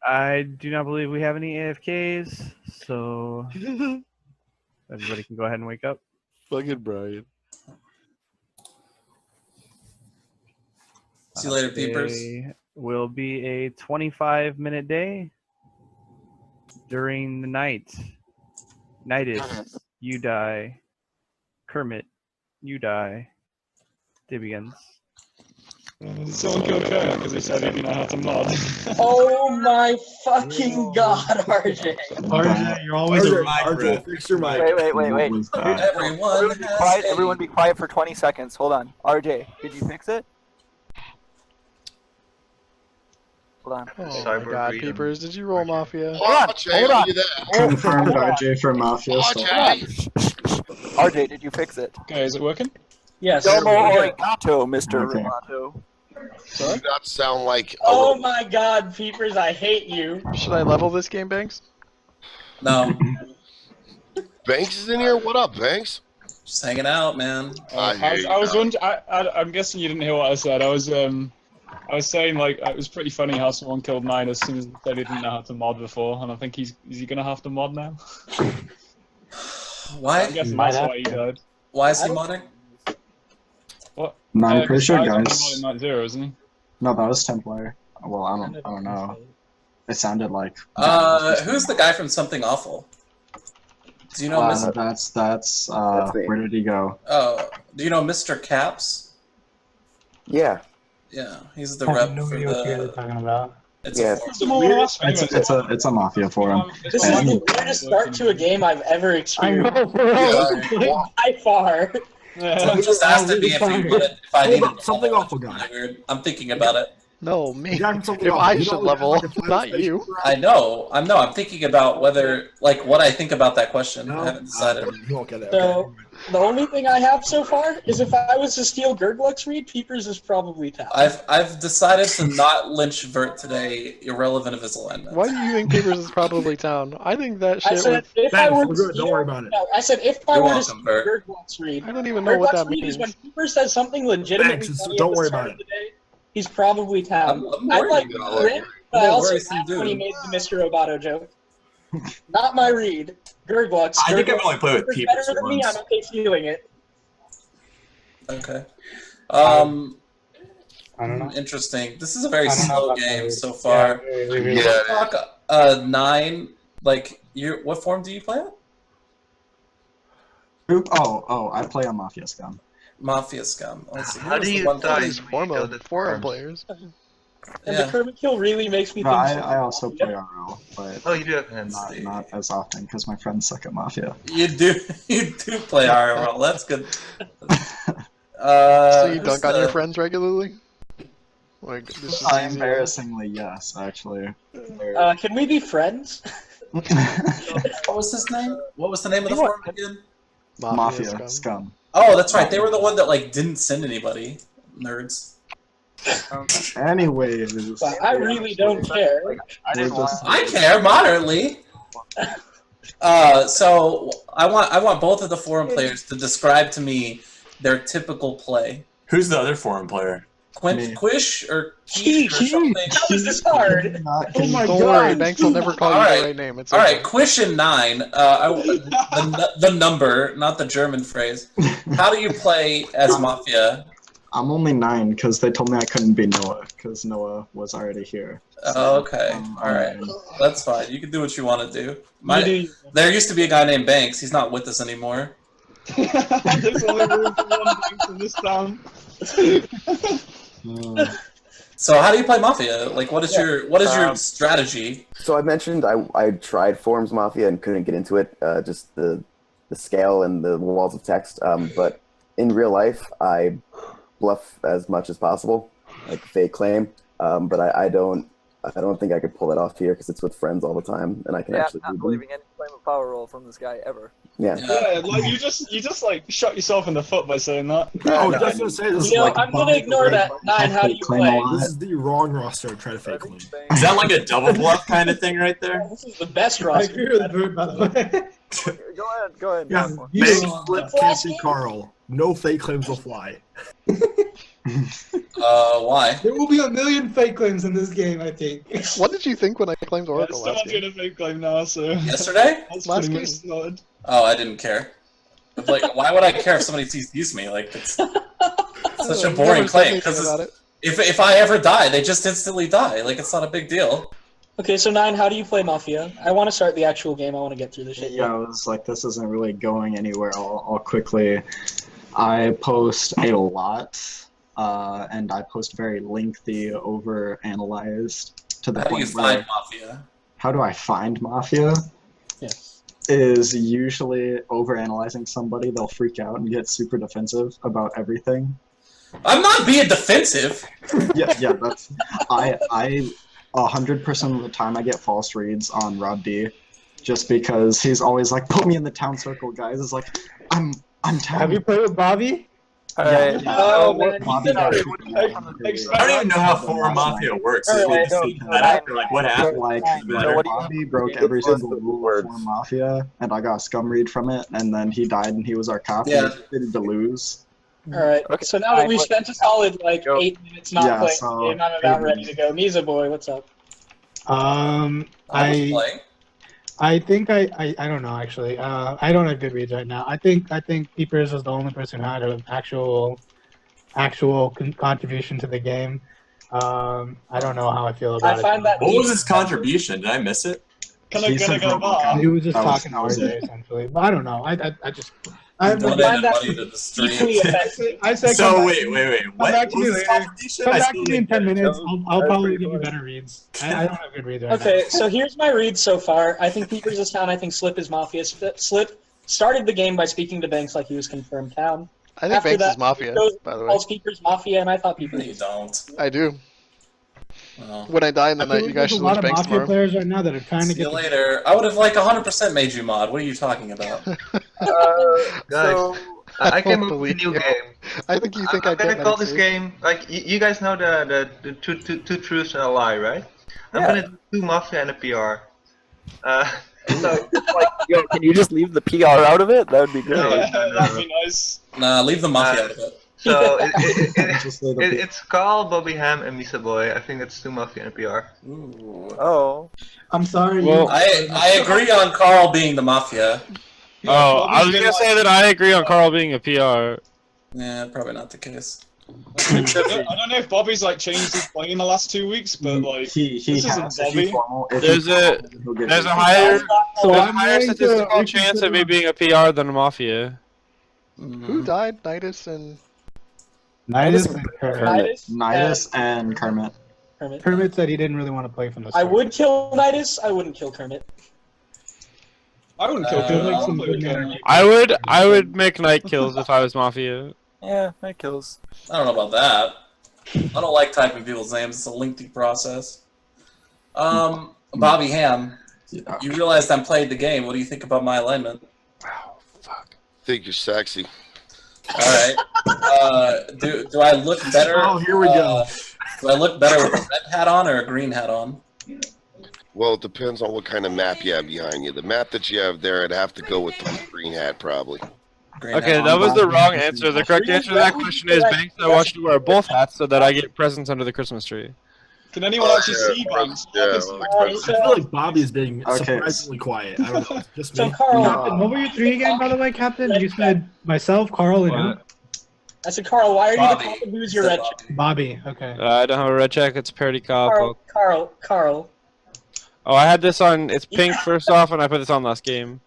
I do not believe we have any AFKs, so everybody can go ahead and wake up. Fucking Brian. See you later, peepers. Today will be a 25-minute day during the night. Nightis, you die. Kermit, you die. Day begins. Someone killed Kermit because he said he didn't know how to mod. Oh my fucking god, RJ. RJ, you're always a ride, bro. Fix your mic. Wait. Everyone be quiet for 20 seconds. Hold on. RJ, did you fix it? Hold on. Oh my god, Peepers, did you roll Mafia? Hold on. Confirmed RJ for Mafia. RJ, did you fix it? Okay, is it working? Yes. Domo arigato, Mr. Okay. Roboto. Do not sound like. Oh my god, Peepers, I hate you. Should I level this game, Banks? No. Banks is in here. What up, Banks? Just hanging out, man. I'm guessing you didn't hear what I said. I was saying like it was pretty funny how someone killed 9 as soon as they said he didn't know how to mod before, and I think is he gonna have to mod now? Why? I'm guessing that's why he died. Why is he modding? What? No, I'm pretty sure, guys. He's modding 0, isn't he? No, that was Templar. Well, I don't know. It sounded like. Who's the guy from Something Awful? Do you know Mr. That's where did he go? Oh, do you know Mr. Caps? Yeah. Yeah, he's the rep for the. Talking about. It's It's a Mafia forum. This is the weirdest start to a game I've ever experienced. By far. Someone just asked me if I needed something awful guy. Weird. I'm thinking about it. No, me. If I should level, not you. I know. I'm thinking about whether, like, what I think about that question. I haven't decided. You won't get it. So, the only thing I have so far is if I was to steal Gurgluk's read, Peepers is probably top. I've decided to not lynch Vert today, irrelevant of his alignment. Why do you think Peepers is probably town? I think that shit I said was... if I were to steal, don't worry about it. No, I said if I You're were to welcome, steal Bert. Gurgluk's read. I don't even know what that Gurgluk's read means. is when Peepers says something legitimately Thanks, funny don't at the worry start about of the day, he's probably town. I'm I worried like about Grit, it. but I I'm a also worrisome laughed when he dude. made the Mr. Roboto joke. Not my read. Gurgluk's. I think I've only played with Peepers Peepers better than me. once. I'm okay feeling it. Okay. I don't know. Interesting. This is a very I don't know slow about game that. so far. Yeah. Talk 9. Like, what form do you play at? Oh, I play on Mafia Scum. Mafia Scum. Let's see. How do you All die? these forum players. And Yeah. the Kermit kill really makes me No, think. I also play RL, but Oh, you do have hands. not as often because my friends suck at Mafia. You do play RL. That's good. So you who's dunk on your the- friends regularly? Like, this is easy. Embarrassingly, yes, actually. Can we be friends? What was his name? What was the name of the forum again? Mafia Scum. Oh, that's right. They were the one that like didn't send anybody. Nerds. Anyways, But I really don't care. I care moderately. So I want both of the forum players to describe to me their typical play. Who's the other forum player? Quish or Quiche or something. How is this hard? Oh my Don't worry, Banks will never call you the right name. It's All okay. right, Quish and 9. The number, not the German phrase. How do you play as Mafia? I'm only 9 because they told me I couldn't be Noah because Noah was already here. Oh, okay. All right. That's fine. You can do what you want to do. There used to be a guy named Banks. He's not with us anymore. There's only room for one Banks in this town. So how do you play Mafia? Like, what is your strategy? So I mentioned I tried Forms Mafia and couldn't get into it, just the scale and the walls of text. But in real life, I bluff as much as possible, like fake claim. But I don't think I could pull that off here because it's with friends all the time, and I can actually. Not believing any claim of power roll from this guy ever. Yeah, like you just like shot yourself in the foot by saying that. Oh, just gonna say this. I'm gonna ignore that. 9, how do you play? This is the wrong roster to try to fake claim. Is that like a double bluff kind of thing right there? This is the best roster. I agree with Bert, by the way. Go ahead. Yeah, big flip Casey Carl. No fake claims will fly. Why? There will be a million fake claims in this game, I think. What did you think when I claimed Yeah, Oracle last someone's game? gonna fake claim now, so. Yesterday? That's Last pretty game. much sorted. Oh, I didn't care. But, like, why would I care if somebody CCs me? Like, it's such a boring Never said claim. anything Because about it. if I ever die, they just instantly die. Like, it's not a big deal. Okay, so 9, how do you play Mafia? I want to start the actual game. I want to get through this shit. Yeah, I was like, this isn't really going anywhere. I'll quickly. I post a lot, and I post very lengthy, over-analyzed to the How do you point where. find Mafia? How do I find Mafia? Yes. Is usually over-analyzing somebody. They'll freak out and get super defensive about everything. I'm not being defensive. Yeah, that's. I 100% of the time I get false reads on Rob D, just because he's always like, put me in the town circle, guys. It's like, I'm town. Have you played with Bobby? Yeah. Oh, man. Bobby got I I don't even know how Forum Mafia works. Is it just that after, like, what happened? Like, what do you- Bobby broke It every was single the rule words. for Mafia, and I got a scum read from it, and then he died, and he was our cop. Yeah. He needed to lose. Alright, Okay. so now that we've spent a solid, like, Go. 8 minutes not Yeah, playing so- the game, I'm about ready to go. Misa boy, what's up? I was playing. I think I don't know actually. I don't have good reads right now. I think Peepers was the only person who had an actual contribution to the game. I don't know how I feel about I it. find that What was his contribution? Did I miss it? Can I He's gonna a go drunk bar? guy. He was just That was- talking that to was RJ essentially, but I don't know. I Donated find that money to the deeply stream. offensive. I said So come wait. What back to was me his later. contribution? Come I back still to me in didn't 10 get it. minutes. I'll That's probably pretty give you funny. better reads. I don't have good reads right Okay, so here's my read so far. I think Peepers is town. I think Slip is Mafia. Slip started the game by speaking to Banks like he was confirmed town. I think After Banks that, is Mafia, goes- by the way. Calls Peepers Mafia, and I thought No, Peepers. you don't. I do. Well, When I die in the I night, feel you like guys there's should a lot lynch of Banks Mafia tomorrow. players right now that are trying to see get you the later. I would have like 100% made you mod. What are you talking about? Guys, So, I came don't up with a believe new you. game. I think you think I'm I gonna get call this too. game like you guys know the two truths and a lie, right? I'm Yeah. gonna do 2 Mafia and a PR. So Yo, can you just leave the PR out of it? That would be great. That'd be nice. Nah, leave the Mafia out of it. so Just say the it's Carl, Bobby, Hamm, and Misa Boy. I think that's 2 Mafia and a PR. Ooh. Oh. I'm sorry. Well, I agree on Carl being the Mafia. Oh, I was Bobby's gonna been say that I agree on Carl being a PR. Yeah, probably not the case. I don't know if Bobby's like changed his play in the last 2 weeks, but like he this has. isn't If he's Bobby. formal, if There's he's a formal, he'll get there's a beat. higher So there's a I'm higher going to statistical chance of me being a PR than a Mafia. Who died? Nidus and Nidus and Kermit. Nidus and Kermit. Kermit. Kermit said he didn't really want to play from the I start. would kill Nidus. I wouldn't kill Kermit. I wouldn't kill Uh, Kermit. like I'll some play good with Kermit. man. I would make night kills if I was Mafia. Yeah, that kills. I don't know about that. I don't like typing people's names. It's a lengthy process. Bobby Hamm, you realized I'm playing the game. What do you think about my alignment? Think you're sexy. All right. Do I look better? Oh, here we go. Do I look better with a red hat on or a green hat on? Well, it depends on what kind of map you have behind you. The map that you have there, I'd have to go with the green hat, probably. Green Okay, hat. that was the wrong answer. The correct answer to that question is Banks. I want you to wear both hats so that I get presents under the Christmas tree. Can anyone actually see Banks? Yeah, I feel like Bobby's being Okay. surprisingly quiet. I don't know. It's just So me. Carl, Captain, what were your 3 again, by the way, Captain? You said myself, Carl, and who? I said, Carl, why are you Bobby. the cop and who's your Said red Bobby. check? Bobby. Okay. I don't have a red check. It's a parody cop. Carl. Oh, I had this on. It's pink first off, and I put this on last game.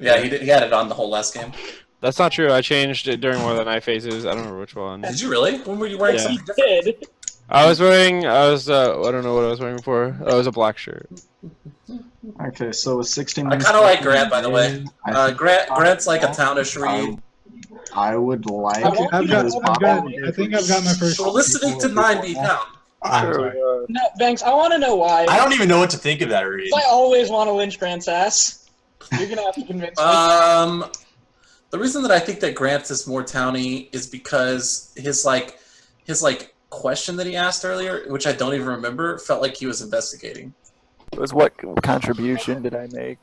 Yeah, he had it on the whole last game. That's not true. I changed it during one of the night phases. I don't remember which one. Did you really? When were you wearing Yeah. something different? Did. I was wearing. I don't know what I was wearing before. Oh, it was a black shirt. Okay, so with 16 I minutes. kind of like left in Grant, the by the way. game, I think Grant's like a townish read. I would like. Okay, I think I've got my first. So listening to 9B Town. Sorry. No, Banks, I want to know why. I don't even know what to think of that read. I always want to lynch Grant's ass. You're gonna have to convince me. The reason that I think that Grant is more towny is because his question that he asked earlier, which I don't even remember, felt like he was investigating. It was what contribution did I make?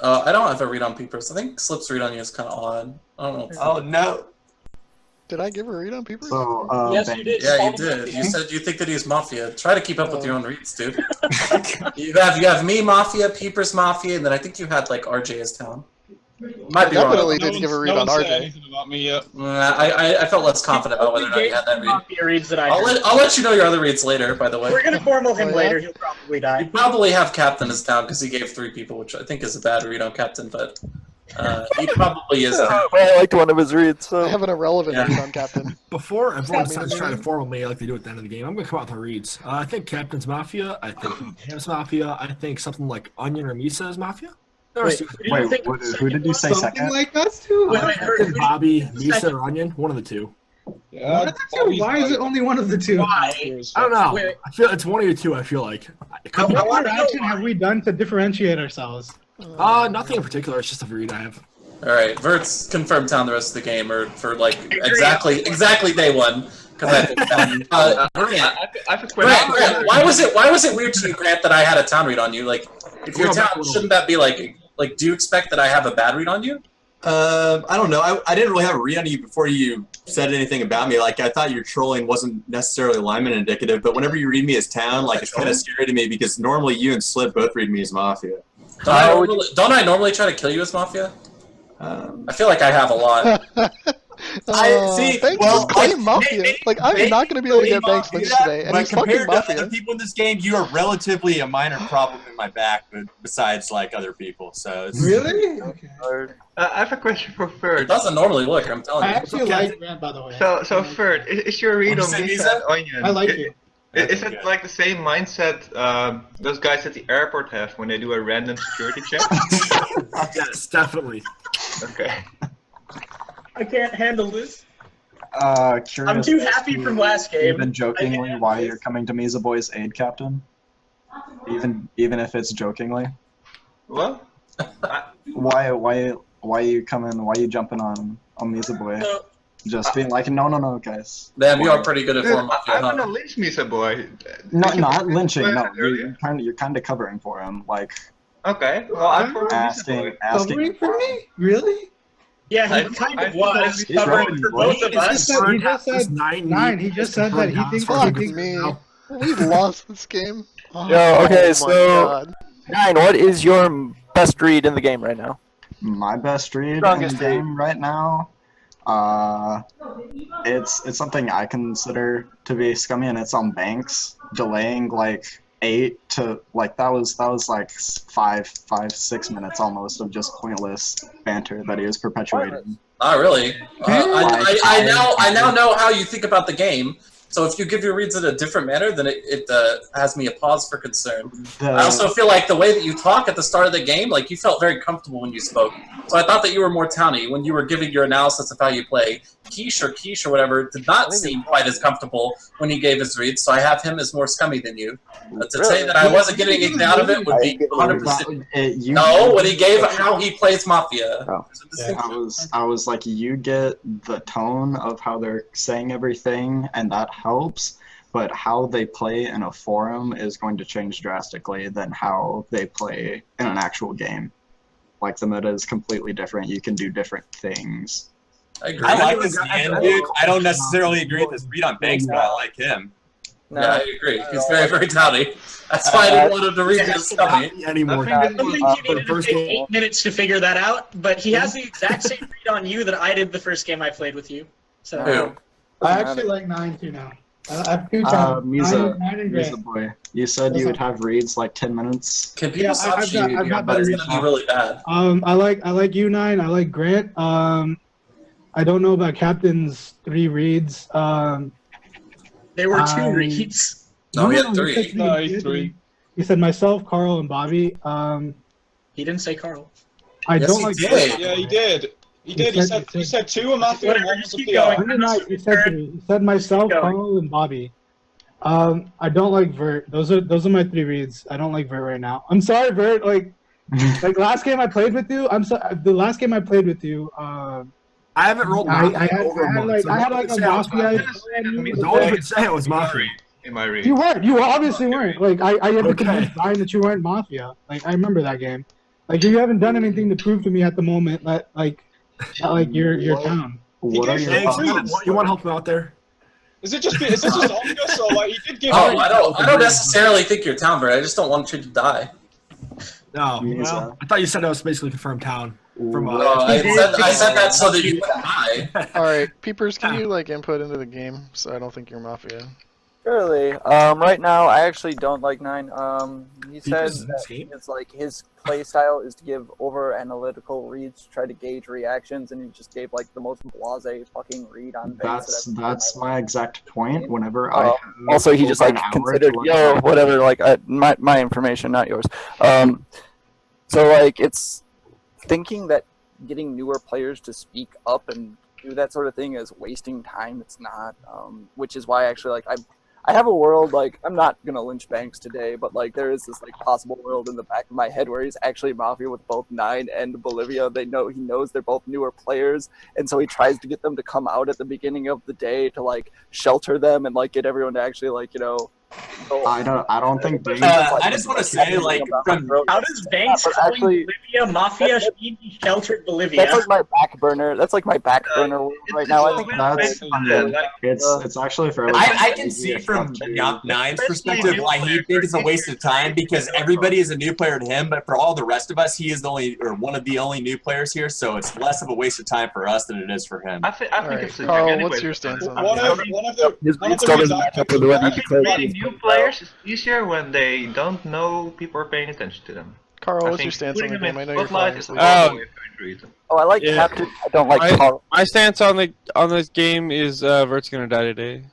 I don't have a read on Peepers. I think Slip's read on you is kind of odd. I don't know. Oh no. Did I give a read on Peepers? So, Yes, you did. Yeah, you did. You said you think that he's Mafia. Try to keep up with your own reads, dude. you have me Mafia, Peepers Mafia, and then I think you had like RJ as town. Might be Definitely wrong. didn't give a read on no one said RJ. anything about me yet. I felt less confident about whether or not you had that read. Mafia reads that I'll let you know your other reads later, by the way. We're gonna formal him Oh, yeah? later. He'll probably die. You probably have Captain as town because he gave 3 people, which I think is a bad read on Captain, but he probably is town. I liked one of his reads. So. I have an irrelevant Yeah. read on Captain. Before everyone Stop starts me. trying to formal me like they do at the end of the game, I'm going to come out with my reads. I think Captain's Mafia. I think Hamm's Mafia. I think something like Onion or Misa is Mafia. Wait, who did you say Something second? like us too. Captain, Bobby, Misa, or Onion. One of the two. Yeah, One of the two? Why is it only one of the two? Why? I don't know. Wait. I feel it's one of the two. I feel like. It could be- What action have we done to differentiate ourselves? nothing in particular. It's just a read I have. All right, Vert's confirmed town the rest of the game, or for like exactly day 1. Because I think Grant, I have a question. Grant, why was it weird to you, Grant, that I had a town read on you? Like, if your town, shouldn't that be like, do you expect that I have a bad read on you? I don't know. I didn't really have a read on you before you said anything about me. Like, I thought your trolling wasn't necessarily lineman indicative, but whenever you read me as town, like, it's kind of scary to me because normally you and Slip both read me as Mafia. Don't I normally try to kill you as Mafia? I feel like I have a lot. Mafia. Like, I'm not going to be able to get Banks lynched today, and But he's fucking compared to Mafia. other people in this game, you are relatively a minor problem in my back, but besides like other people. So it's, Really? Okay. I have a question for Ferd. It doesn't normally look. I'm telling you. I actually like Grant, by the way. So Ferd, is your read on What'd you say, Misa and Onion? I like you. Is it like the same mindset those guys at the airport have when they do a random security check? Yes, definitely. Okay. I can't handle this. Curious. I'm too happy from last game. Even jokingly, why you're coming to Misa Boy's aid, Captain? Even if it's jokingly. Well, Why you coming? Why you jumping on Misa Boy? So, Just being like, no, guys. Damn, you are pretty good at form I want to lynch Misa Boy. Not lynching. No, Earlier. you're kind of covering for him, like Okay. Well, I'm for Misa Boy. Covering for me? Really? yeah, he I kind of think was he's covering right, for boy. both of us. He just said nine. He just said that he thinks. Fuck me. We lost this game. Oh, Yo, okay, my so God. 9, what is your best read in the game right now? my best read in the Strongest read. game right now. It's something I consider to be scummy, and it's on Banks delaying like 8 to like that was like 5-6 minutes almost of just pointless banter that he was perpetuating. Not really. I now know how you think about the game. So if you give your reads in a different manner, then it has me a pause for concern. I also feel like the way that you talk at the start of the game, like you felt very comfortable when you spoke. So I thought that you were more towny when you were giving your analysis of how you play. Quiche or whatever did not seem quite as comfortable when he gave his reads. So I have him as more scummy than you. To say that I wasn't getting anything out of it would be 100%. No, when he gave how he plays Mafia. Oh. I was like, you get the tone of how they're saying everything, and that helps, but how they play in a forum is going to change drastically than how they play in an actual game. Like, the meta is completely different. You can do different things. I agree. I like this man, dude. I don't necessarily agree with his read on Banks, but I like him. Yeah, I agree. He's very, very towny. That's why I didn't want him to read his scummy. Anymore. I think you needed to take 8 minutes to figure that out, but he has the exact same read on you that I did the first game I played with you. So. Who? I actually like 9 too now. I have 2 times. Misa, Nine and Grant. Misa Boy, you said you would have reads like 10 minutes. Can people Yeah, stop I've shooting got you? better But it's reads gonna be really bad. I like you 9. I like Grant. I don't know about Captain's 3 reads. There were 2 reads. No, he had he 3. said No, he's 3. He said myself, Carl, and Bobby. He didn't say Carl. I Yes, don't he like. did. Yeah, he did. He did. He said 2 are Mafia and 1 was a Keep PR. going. No, no, no, he said 3. He said myself, Keep going. Carl, and Bobby. I don't like Vert. Those are my 3 reads. I don't like Vert right now. I'm sorry, Vert. Like last game I played with you. The last game I played with you. I haven't rolled Mafia over a month. I had like a Mafia. Don't even say it was Mafia. In my read. You weren't. You obviously weren't. Like I had to convince Brian that you weren't Mafia. Like I remember that game. Like you haven't done anything to prove to me at the moment that like you're down. What are your Thanks. thoughts? You want to help him out there? Is it just obvious or like he did give? Oh, I don't necessarily think you're town, but I just don't want you to die. No, well, I thought you said that was basically confirmed town. From I said that so that you wouldn't die. All right, Peepers, can you like input into the game? So I don't think you're Mafia. Surely. Right now, I actually don't like 9. He said Because that it's like his play style is to give over analytical reads, try to gauge reactions, and he just gave like the most blasé fucking read on things. That's my exact point. Whenever I also he just like considered whatever, like my information, not yours. So like it's thinking that getting newer players to speak up and do that sort of thing is wasting time. It's not, which is why actually like I have a world, like, I'm not going to lynch Banks today, but, like, there is this, like, possible world in the back of my head where he's actually Mafia with both 9 and Bolivia. He knows they're both newer players, and so he tries to get them to come out at the beginning of the day to, like, shelter them and, like, get everyone to actually, like, you know... I don't think Banks... I just want to say, like, how does Banks calling Bolivia Mafia mean he sheltered Bolivia? That's like my back burner. That's like my back burner right now. I think it's actually fairly... I can see from 9's perspective why he thinks it's a waste of time, because everybody is a new player to him, but for all the rest of us, he is the only, or one of the only new players here, so it's less of a waste of time for us than it is for him. I think it's Carl, what's your stance on that? New players is easier when they don't know people are paying attention to them. Carl, what's your stance on the game? I know you're I like Captain. I don't like Carl. My stance on this game is Vert's gonna die today.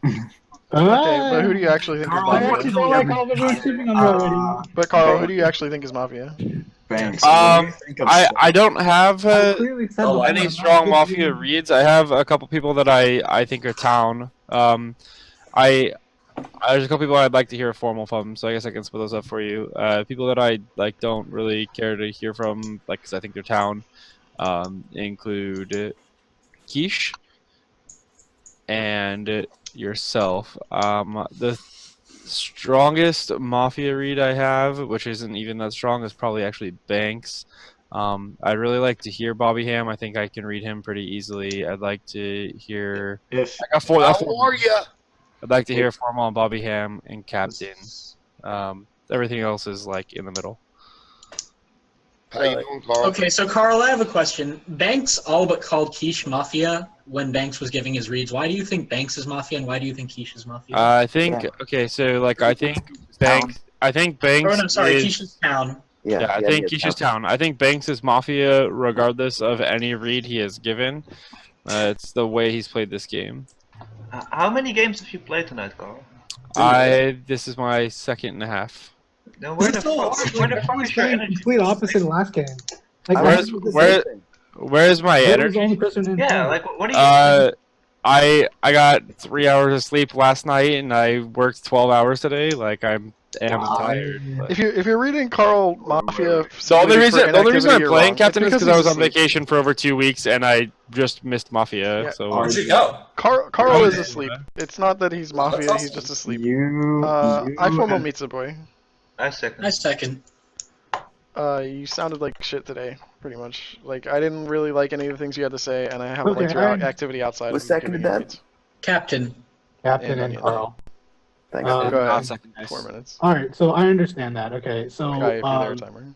Okay, but who do you actually think is Mafia? But Carl, who do you actually think is Mafia? Banks. I don't have any strong Mafia reads. I have a couple people that I think are town. There's a couple people I'd like to hear a formal from, so I guess I can split those up for you. People that I like don't really care to hear from, like, because I think they're town, include Quiche and yourself. The strongest Mafia read I have, which isn't even that strong, is probably actually Banks. I'd really like to hear Bobby Hamm. I think I can read him pretty easily. I'd like to hear... I'd like to hear formal on Bobby Hamm and Captain. Everything else is like in the middle. How you doing, Carl? Okay, so Carl, I have a question. Banks all but called Quiche Mafia when Banks was giving his reads. Why do you think Banks is Mafia, and why do you think Quiche is Mafia? I think okay, so like I think Banks. Oh, no, sorry, Quiche is town. Yeah, I think Quiche is town. I think Banks is Mafia regardless of any read he has given. It's the way he's played this game. How many games have you played tonight, Carl? This is my second and a half. Then where the fuck is your energy? Complete opposite of last game. Like, where's my energy? Yeah, like what are you? I got 3 hours of sleep last night and I worked 12 hours today. Like I'm tired. If you're reading Carl Mafia, the only reason I'm playing Captain is because I was on asleep. vacation for over 2 weeks and I just missed Mafia. Yeah. So Where'd you go? Carl is asleep. It's not that he's Mafia; he's just asleep. I formal Mitsa boy. I second. You sounded like shit today, pretty much. Like I didn't really like any of the things you had to say, and I haven't liked your activity outside. Who seconded that? Captain and Carl. Thanks. Go ahead. 4 minutes. All right, so I understand that. Okay, so if you're there, timer.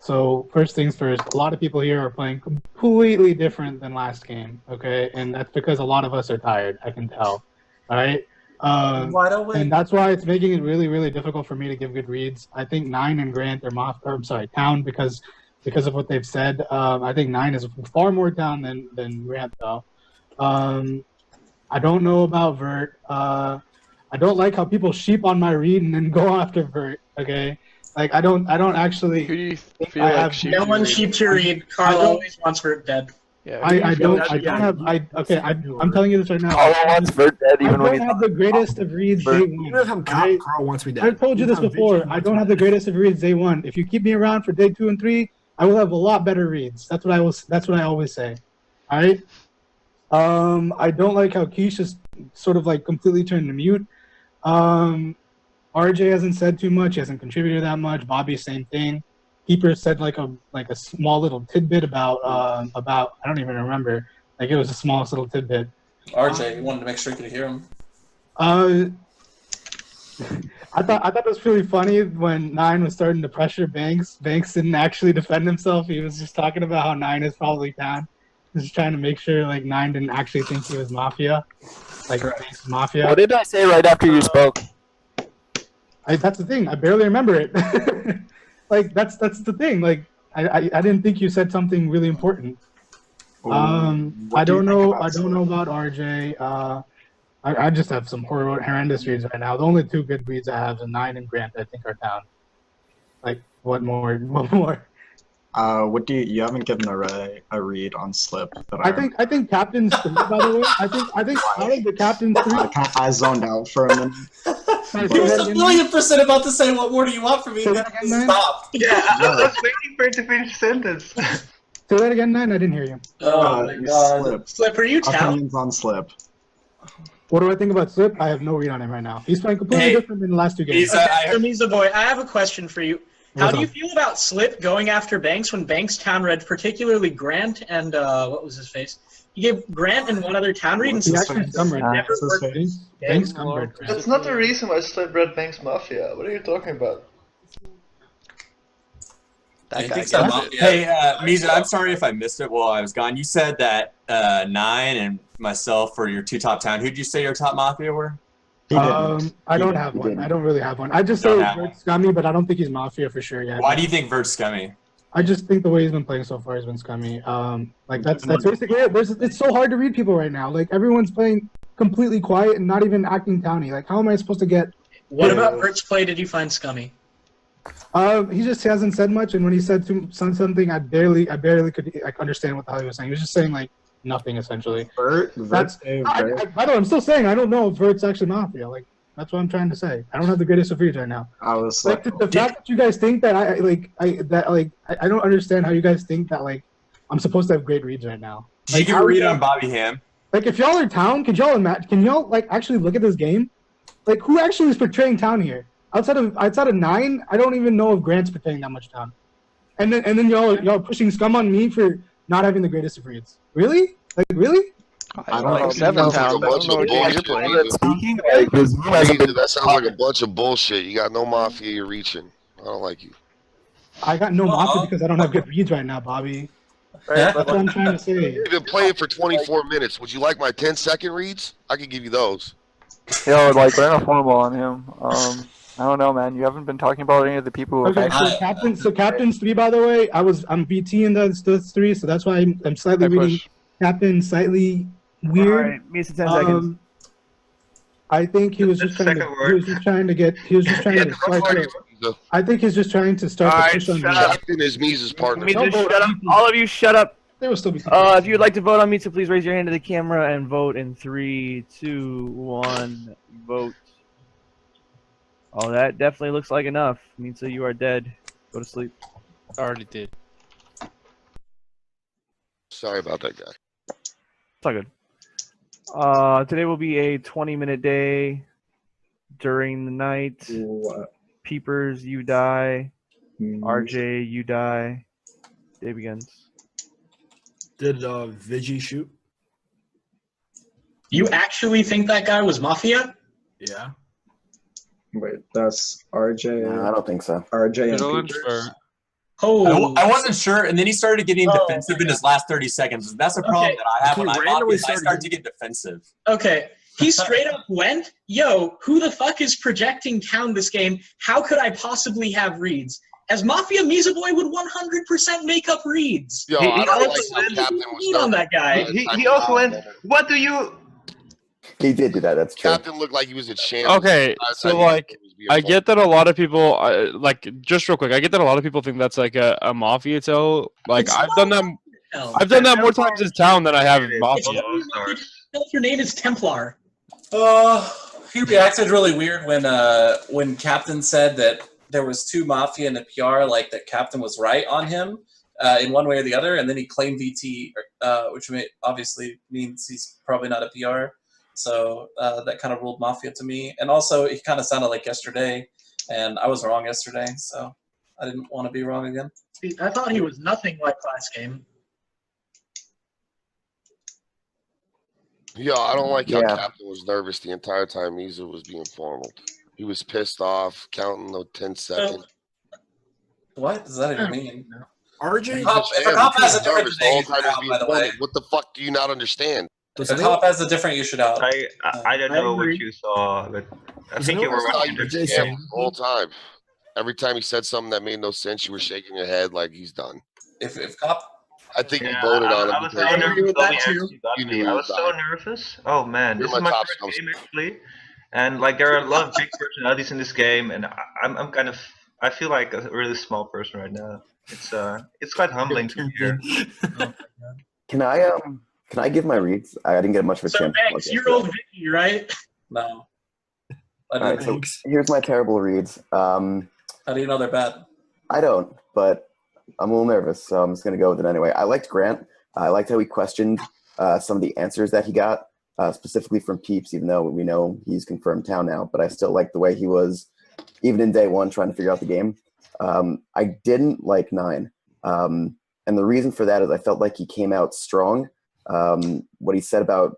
So first things first, a lot of people here are playing completely different than last game. Okay, and that's because a lot of us are tired. I can tell. All right. And that's why it's making it really, really difficult for me to give good reads. I think 9 and Grant are town because of what they've said. I think 9 is far more town than Grant though. I don't know about Vert. I don't like how people sheep on my read and then go after Vert. Okay, like I don't actually. Who do you feel like sheep? No one sheeps your read. Carl always wants Vert dead. Yeah, I'm telling you this right now. Carl wants Vert dead even when I don't have the greatest of reads day one. Carl wants me dead. I've told you this before. I don't have the greatest of reads day one. If you keep me around for day 2 and 3, I will have a lot better reads. That's what I always say. All right. I don't like how Quiche is sort of like completely turned to mute. RJ hasn't said too much. He hasn't contributed that much. Bobby, same thing. Keeper said like a small little tidbit about I don't even remember. Like it was the smallest little tidbit. RJ wanted to make sure you could hear him. I thought it was really funny when Nine was starting to pressure Banks. Banks didn't actually defend himself. He was just talking about how Nine is probably down. He was just trying to make sure like Nine didn't actually think he was Mafia. Like Banks was Mafia. What did I say right after you spoke? That's the thing. I barely remember it. Like that's the thing. Like I didn't think you said something really important. I don't know about RJ. I just have some horrendous reads right now. The only two good reads I have is Nine and Grant. I think are down. Like what more? What more? What do you haven't given a read on Slip? That I think Captain's 3, by the way. I think out of the Captain's 3. I zoned out for a minute. He was 1,000,000% about to say, "What more do you want from me?" Stop. Yeah, I was waiting for it to finish the sentence. Say that again, Nine. I didn't hear you. Oh my God. Slip, are you down? Opinions on Slip. What do I think about Slip? I have no read on him right now. He's playing completely different than the last two games. Misa boy, I have a question for you. How do you feel about Slip going after Banks when Banks town read particularly Grant and what was his face? He gave Grant and one other town read and Banks That's not the reason why Slip read Banks Mafia. What are you talking about? Hey, Misa, I'm sorry if I missed it while I was gone. You said that Nine and myself were your two top town. Who'd you say your top Mafia were? I don't have one. I don't really have one. I just say Vert's scummy, but I don't think he's Mafia for sure yet. Why do you think Vert's scummy? I just think the way he's been playing so far has been scummy. Like that's basically it. It's so hard to read people right now. Like everyone's playing completely quiet and not even acting towny. Like how am I supposed to get? What about Vert's play did you find scummy? He just hasn't said much, and when he said something, I barely could understand what the hell he was saying. He was just saying like nothing essentially. Vert. By the way, I'm still saying I don't know if Vert's actually Mafia. Like that's what I'm trying to say. I don't have the greatest of reads right now. I was like the fact that you guys think that I don't understand how you guys think that like I'm supposed to have great reads right now. Did you give a read on Bobby Hamm? Like if y'all are town, can y'all like actually look at this game? Like who actually is portraying town here? Outside of Nine, I don't even know if Grant's portraying that much town. And then y'all pushing scum on me for not having the greatest of reads. Really? Like really? I don't know. 7 town. I don't know what game you're playing. Speaking, that sounds like a bunch of bullshit. You got no Mafia, you're reaching. I don't like you. I got no Mafia because I don't have good reads right now, Bobby. That's what I'm trying to say. You've been playing for 24 minutes. Would you like my 10-second reads? I could give you those. Yo, like run a formal on him. I don't know, man. You haven't been talking about any of the people. Okay, so Captain's 3, by the way. I'm BT in those 3, so that's why I'm slightly reading Captain slightly weird. All right, Misa, 10 seconds. I think he was just trying to start. I think he's just trying to start the push on me. Captain is Misa's partner. Misa, shut up. All of you, shut up. There will still be. If you'd like to vote on Misa, please raise your hand to the camera and vote in 3, 2, 1. Vote. Oh, that definitely looks like enough. Misa, you are dead. Go to sleep. I already did. Sorry about that, guy. It's all good. Today will be a 20-minute day. During the night, Peepers, you die. RJ, you die. Day begins. Did Vigi shoot? You actually think that guy was Mafia? Yeah. Wait, that's RJ. No, I don't think so. RJ and Peepers. Oh, I wasn't sure, and then he started getting defensive in his last 30 seconds. That's a problem that I have when I start to get defensive. Okay, he straight up went, yo, who the fuck is projecting town this game? How could I possibly have reads? As Mafia Misa Boy would 100% make up reads. Yo, I don't like how Captain was on that guy. He also went, what do you... He did do that. That's true. Captain looked like he was a champ. Okay, so like, I get that a lot of people, like, just real quick, I get that a lot of people think that's like a Mafia tell. Like, I've done that more times as town than I have in Mafia. If your name is Templar. He reacted really weird when Captain said that there was 2 Mafia in the PR, like that Captain was right on him in one way or the other, and then he claimed VT, which obviously means he's probably not a PR. So that kind of ruled Mafia to me. And also, he kind of sounded like yesterday, and I was wrong yesterday, so I didn't want to be wrong again. I thought he was nothing like last game. Yeah, I don't like how Yeah. Captain was nervous the entire time Misa was being formal. He was pissed off, counting the 10 seconds. What does that even mean? RJ? If a cop has a different nervous the thing, whole you should time out, he's by being the way. formal. What the fuck do you not understand? If a cop has a different, you should out. I don't know what you saw, but I think you were watching the Yeah, game. the whole time. Every time he said something that made no sense, you were shaking your head like he's done. If cop, I think you Yeah, voted on him. I was so because nervous. that Bobby too. actually got You me. knew I he was was so dying. nervous. Oh man, this You're is my my top first scum. game actually, and like there are a lot of big personalities in this game, and I'm kind of I feel like a really small person right now. It's quite humbling to hear. Can I give my reads? I didn't get much of a So chance. Banks, you're old Vicky, right? no. All right, so here's my terrible reads. How do you know they're bad? I don't, but I'm a little nervous, so I'm just gonna go with it anyway. I liked Grant. I liked how he questioned some of the answers that he got, specifically from Peeps, even though we know he's confirmed town now. But I still like the way he was, even in day one, trying to figure out the game. I didn't like 9. And the reason for that is I felt like he came out strong. What he said about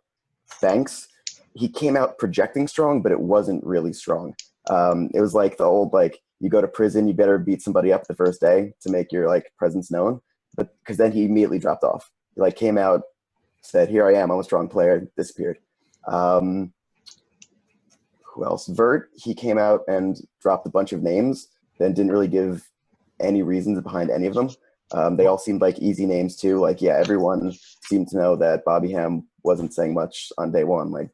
Banks, he came out projecting strong, but it wasn't really strong. It was like the old, like, you go to prison, you better beat somebody up the first day to make your like presence known. But because then he immediately dropped off. He like came out, said, "Here I am, I'm a strong player," disappeared. Who else? Vert, he came out and dropped a bunch of names, then didn't really give any reasons behind any of them. They all seemed like easy names too. Like, yeah, everyone seemed to know that Bobby Hamm wasn't saying much on day one. Like,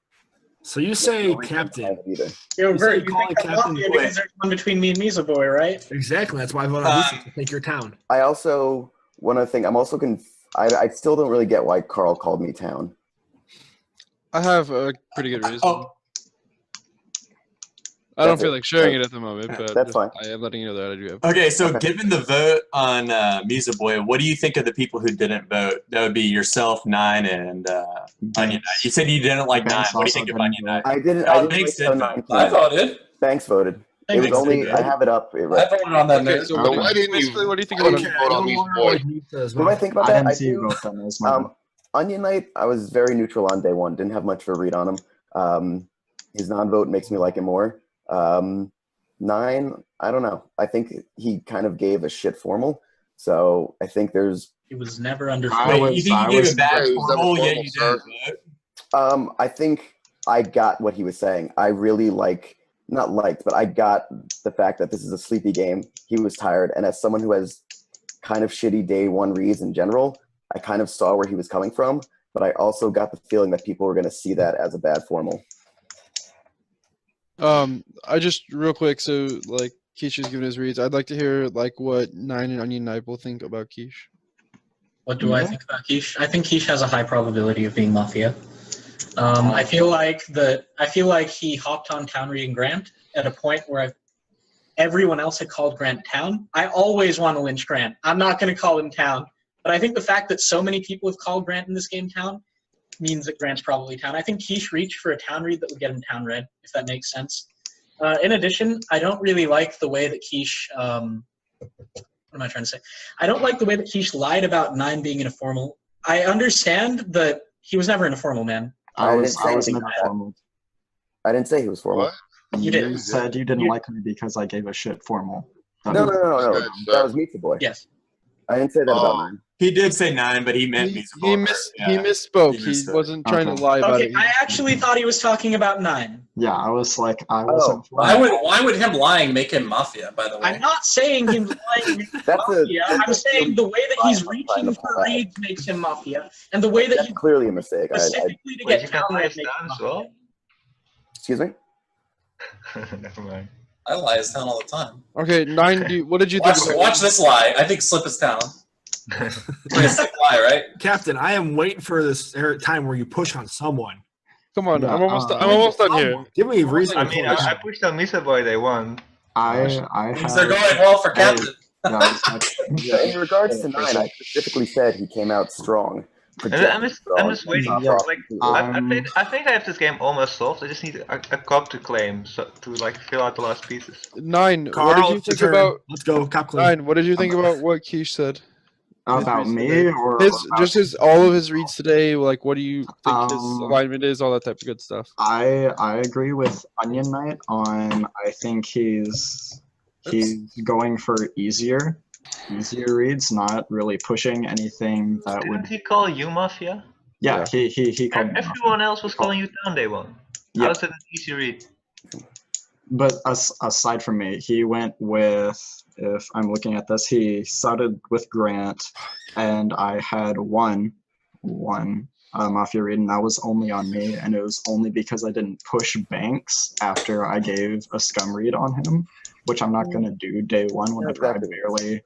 so you say Captain. Yo, You Vert, say you calling think I'm Captain Mafia quick. because there's one between me and Misa Boy, right? Exactly. That's why I voted on Misa to take your town. I also, one other thing, I'm also I still don't really get why Carl called me town. I have a pretty good reason. Oh. I don't That's feel it. like sharing it at the moment, but That's fine. I am letting you know that I do have. Okay, so given the vote on Misa Boy, what do you think of the people who didn't vote? That would be yourself, 9, and Onion Knight. You said you didn't like 9. What do you think of Onion Knight? I didn't. No, I didn't Banks like did how vote. 9 I voted. Banks voted. It was Banks only. did. I have it up. I voted on that. Okay, so why didn't you? basically, what do you think Why about didn't it? you vote on Misa Boy? What do I think about I that? didn't I see you do. vote on this. My bad. Onion Knight, I was very neutral on day one. Didn't have much of a read on him. His non-vote makes me like him more. 9, I don't know. I think he kind of gave a shit formal. So I think there's. It was never under. Wait, you think you gave a bad formal, yet you didn't vote? I think I got what he was saying. I really not liked, but I got the fact that this is a sleepy game. He was tired. And as someone who has kind of shitty day one reads in general, I kind of saw where he was coming from, but I also got the feeling that people were going to see that as a bad formal. I just real quick, so like Keish is giving his reads. I'd like to hear like what 9 and Onion Knight will think about Keish. What do I think about Keish? I think Keish has a high probability of being Mafia. I feel like he hopped on town reading Grant at a point where everyone else had called Grant town. I always want to lynch Grant. I'm not going to call him town, but I think the fact that so many people have called Grant in this game town means that Grant's probably town. I think Keish reached for a town read that would get him town red, if that makes sense. In addition, I don't really like the way that Keish. What am I trying to say? I don't like the way that Keish lied about 9 being in a formal. I understand that he was never in a formal, man. I was never formal. I didn't say he was formal. What? You said you didn't like me because I gave a shit formal. No. That was Misa Boy. Yes. I didn't say that about 9. He did say 9, but he meant Misa Boy. He misspoke. He wasn't trying to lie about it. I actually thought he was talking about 9. Yeah, I was like, I wasn't. Why would him lying make him Mafia, by the way? I'm not saying him lying makes him Mafia. I'm saying the way that he's reaching for reads makes him Mafia. And the way that That's clearly a mistake. Specifically to Wait, get you can town lie red as makes down him as well? Mafia. Excuse me? Never mind. I lie as town all the time. Okay, 9. What did you think? Watch this lie. I think Slip is town. Lie, right? Captain, I am waiting for this time where you push on someone. Come on, I'm almost done here. Give me a reason. I mean, I pushed on Misa Boy day one. Things are going well for Captain. In regards to 9, I specifically said he came out strong. I'm just waiting. Like, I think I have this game almost solved. I just need a cop to claim to like fill out the last pieces. 9. Carl, what did you think about? Let's go, cop claim. 9. What did you think about what Keish said? About me or just all of his reads today. Like, what do you think his alignment is? All that type of good stuff. I agree with Onion Knight on. I think he's going for easier reads, not really pushing anything that Didn't would. he call you Mafia? Yeah, he called. And everyone else was calling you Down Day One. Yeah. How's it an easy read? But aside from me, he went with, if I'm looking at this, he started with Grant, and I had one Mafia read, and that was only on me, and it was only because I didn't push Banks after I gave a scum read on him, which I'm not going to do day one whenever I barely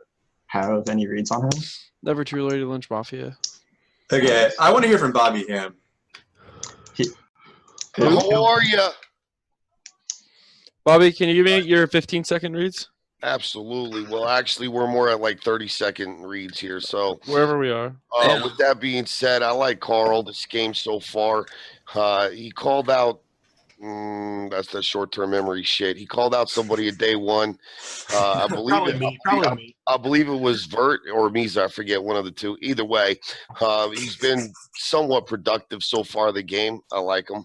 have any reads on him. Never too early to lynch Mafia. Okay, I want to hear from Bobby Hamm. How are you? Bobby, can you give me your 15-second reads? Absolutely. Well, actually, we're more at like 30-second reads here. So wherever we are. With that being said, I like Carl this game so far. He called out. That's the short-term memory shit. He called out somebody at day one. I believe I believe it was Vert or Misa. I forget, one of the two. Either way, he's been somewhat productive so far the game. I like him.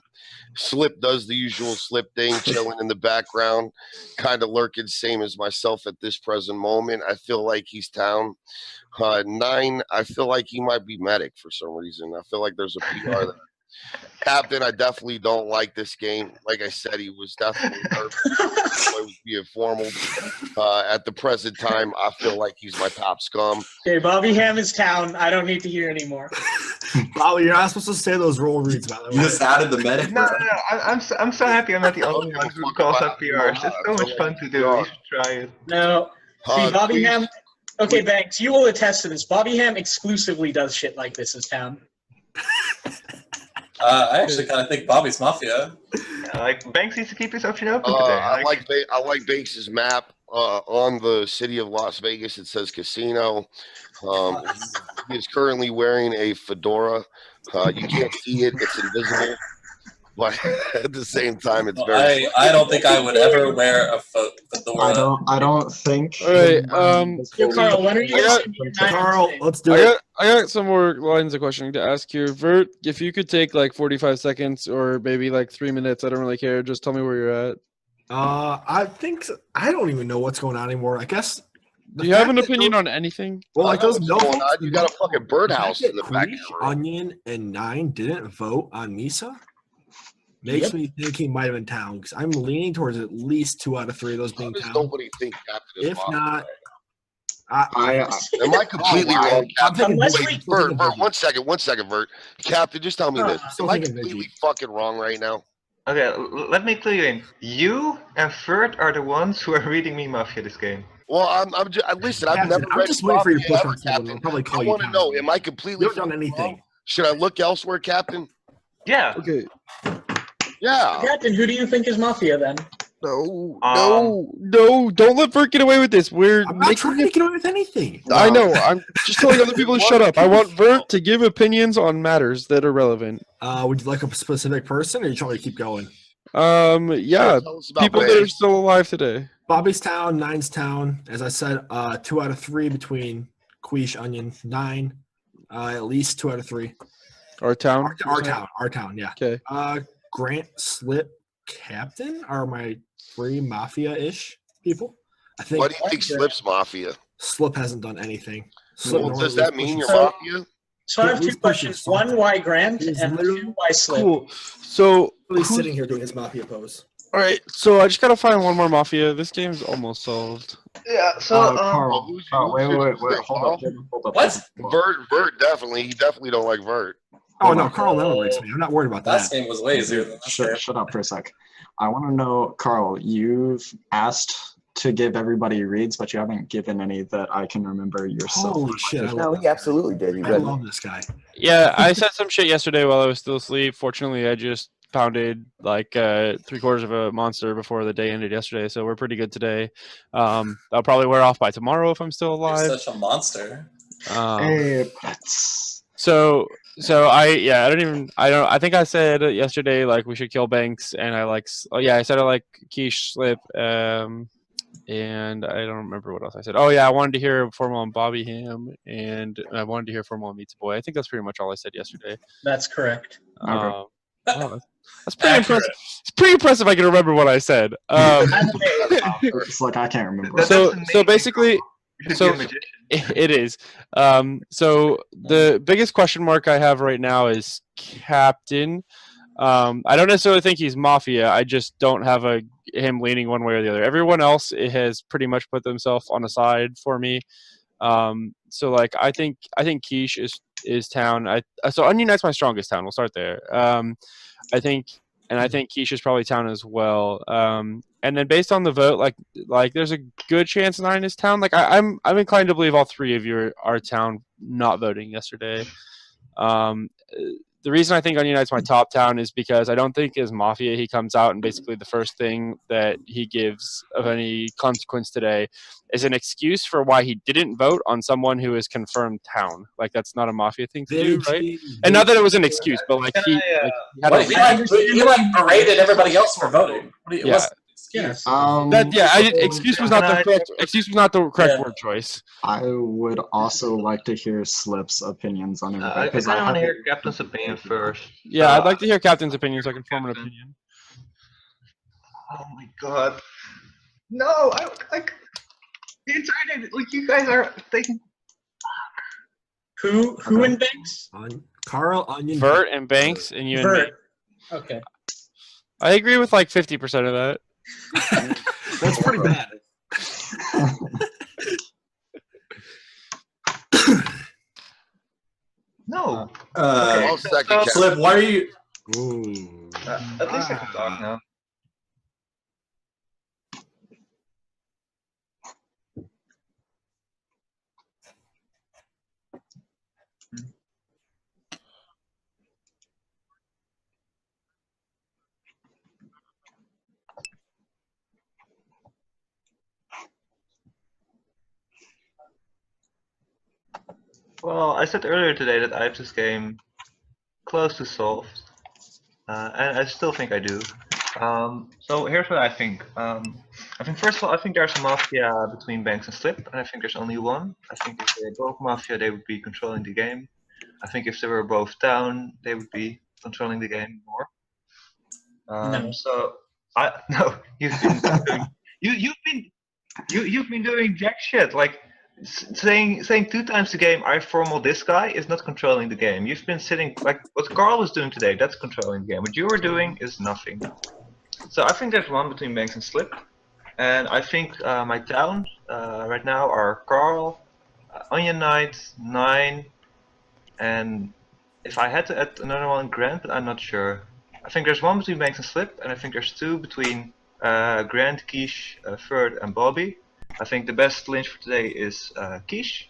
Slip does the usual Slip thing, chilling in the background, kind of lurking, same as myself at this present moment. I feel like he's Town. 9, I feel like he might be Medic for some reason. I feel like there's a PR there. Captain, I definitely don't like this game. Like I said, he was definitely nervous. It was being formal. At the present time, I feel like he's my top scum. Okay, Bobby Hamm is Town. I don't need to hear anymore. Bobby, you're not supposed to say those roll reads, by the way. You just added the medic. No. I'm so happy I'm not the only one who calls out PRs. It's so much fun to do. You should try it. No. See, Bobby Hamm. Okay, Banks, you will attest to this. Bobby Hamm exclusively does shit like this as Town. I actually kind of think Bobby's Mafia. Like Banks needs to keep his option open today. I like Banks' map on the city of Las Vegas. It says casino. He is currently wearing a fedora. You can't see it; it's invisible. But at the same time, it's very. I don't think I would ever wear a fedora. I don't think. All right. Carl, when are you? Carl, let's do it. I got some more lines of questioning to ask here. Vert, if you could take like 45 seconds or maybe like 3 minutes, I don't really care. Just tell me where you're at. I think I don't even know what's going on anymore. I guess. Do you have an opinion on anything? Well, like those no. You got a fucking birdhouse in the back. Onion and 9 didn't vote on Misa. Makes me think he might have been Town because I'm leaning towards at least 2 out of 3 of those being Town. Nobody think Captain is If not, am I completely wrong, Captain? Vert, 1 second, Vert. Captain, just tell me this. Am I completely fucking wrong right now? Okay, let me clue you in. You and Vert are the ones who are reading me Mafia this game. Well, I'm just listen. I've never read just waiting for you to push on Captain. someone. I'll probably call I you. want to know: am I completely? You haven't done anything. Wrong? Should I look elsewhere, Captain? Yeah. Okay. Yeah. Captain, who do you think is Mafia then? No, don't let Vert get away with this. I'm not trying to get away with anything. I know. I'm just telling other people to shut up. I want Vert to give opinions on matters that are relevant. Would you like a specific person, or are you trying to keep going? Yeah, people that are still alive today. Bobby's Town, 9's Town. As I said, 2 out of 3 between Quiche, Onion, 9. At least 2 out of 3. Our Town? Our Town, yeah. Okay. Grant, Slip, Captain are my 3 Mafia-ish people. I think. What do you think Slip's Mafia? Slip hasn't done anything. Well, does that mean you're Mafia? So I have 2 questions. 1, why Grant? And 2, why Slip? Cool. So he's sitting here doing his Mafia pose. All right, so I just gotta find one more Mafia. This game's almost solved. Yeah. So Carl, wait, hold up. What? Vert definitely. He definitely don't like Vert. Oh no, Carl never likes me. I'm not worried about that. Last game was way easier than this. Shut up for a sec. I want to know, Carl. You've asked to give everybody reads, but you haven't given any that I can remember yourself. Holy shit! No, he absolutely did. I love this guy. Yeah, I said some shit yesterday while I was still asleep. Fortunately, I just pounded like 3/4 of a monster before the day ended yesterday, so we're pretty good today. I'll probably wear off by tomorrow if I'm still alive. You're such a monster. Hey, So I think I said yesterday like we should kill Banks, and I said I like Quiche, Slip, And I don't remember what else I said. Oh yeah, I wanted to hear Formal on Bobby Hamm, and I wanted to hear Formal on Meets Boy. I think that's pretty much all I said yesterday. That's correct. Wow, that's pretty impressive. It's pretty impressive. I can remember what I said. It's like I can't remember. So basically, it is. So the biggest question mark I have right now is Captain. I don't necessarily think he's Mafia. I just don't have him leaning one way or the other. Everyone else has pretty much put themselves on a side for me. So like I think Quiche is town. So Onion Knight's my strongest town. We'll start there. I think Quiche is probably town as well. And then based on the vote, like there's a good chance 9 is town. Like I'm inclined to believe all 3 of you are town not voting yesterday. The reason I think Onion Knight's my top town is because I don't think as Mafia he comes out and basically the first thing that he gives of any consequence today is an excuse for why he didn't vote on someone who is confirmed town. Like that's not a Mafia thing to do, right? And not that it was an excuse, but like he berated everybody else for voting. Yes. Excuse was not the correct word choice. I would also like to hear Slip's opinions on everything. I kind of want to hear Captain's opinion first. Yeah, I'd like to hear Captain's opinion so I can form an opinion. Oh my god. No, the entire like you guys are thinking. Who in Banks? Carl, Onion, Vert and Banks, and you Vert. and me. Okay. I agree with like 50% of that. That's pretty bad. No. Slip, why are you? At least I can talk now. Well, I said earlier today that I have this game close to solved, and I still think I do. So here's what I think. I think first of all, I think there's a Mafia between Banks and Slip, and I think there's only one. I think if they were both Mafia, they would be controlling the game. I think if they were both down, they would be controlling the game more. No. So no, you've been doing jack shit. Like saying 2 times the game I formal this guy is not controlling the game. You've been sitting like what Carl was doing today, that's controlling the game. What you were doing is nothing. So I think there's one between Banks and Slip. And I think my town right now are Carl, Onion Knight, 9, and if I had to add another one, Grant, but I'm not sure. I think there's one between Banks and Slip, and I think there's 2 between Grant, Quiche, Ferd, and Bobby. I think the best lynch for today is Quiche,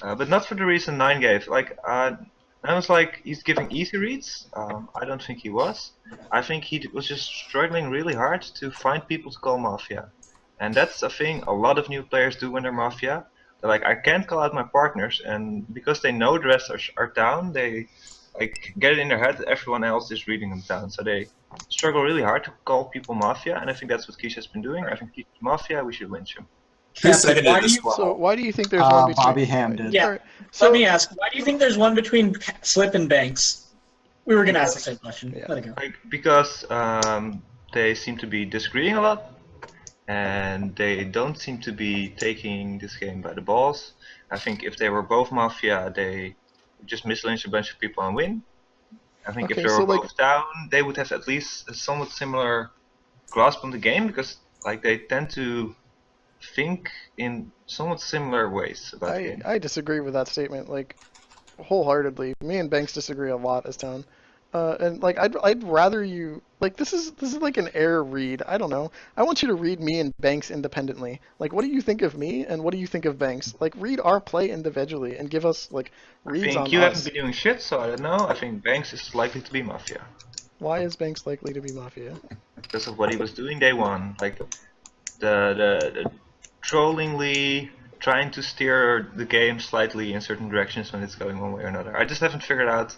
but not for the reason 9 gave. Like, I was like, he's giving easy reads. I don't think he was. I think he was just struggling really hard to find people to call Mafia. And that's a thing a lot of new players do when they're Mafia. They're like, I can't call out my partners, and because they know the rest are down, they like get it in their head that everyone else is reading them down. So they struggle really hard to call people Mafia, and I think that's what Quiche has been doing. I think Quiche is Mafia, we should lynch him. Why do you think there's one between Bobby Hamm did. Yeah. So let me ask, why do you think there's one between Slip and Banks? We were gonna ask the same question. Yeah. Let it go. Like, because they seem to be disagreeing a lot, and they don't seem to be taking this game by the balls. I think if they were both Mafia, they would just mislynch a bunch of people and win. I think if they were both down, they would have at least a somewhat similar grasp on the game, because like they tend to think in somewhat similar ways about the game. I disagree with that statement, like, wholeheartedly. Me and Banks disagree a lot as town. And like I'd rather you like this is like an air read. I don't know. I want you to read me and Banks independently. Like, what do you think of me and what do you think of Banks? Like, read our play individually and give us like reads on us. I think you haven't been doing shit, so I don't know. I think Banks is likely to be Mafia. Why is Banks likely to be Mafia? Because of what he was doing day one, like the trollingly trying to steer the game slightly in certain directions when it's going one way or another. I just haven't figured out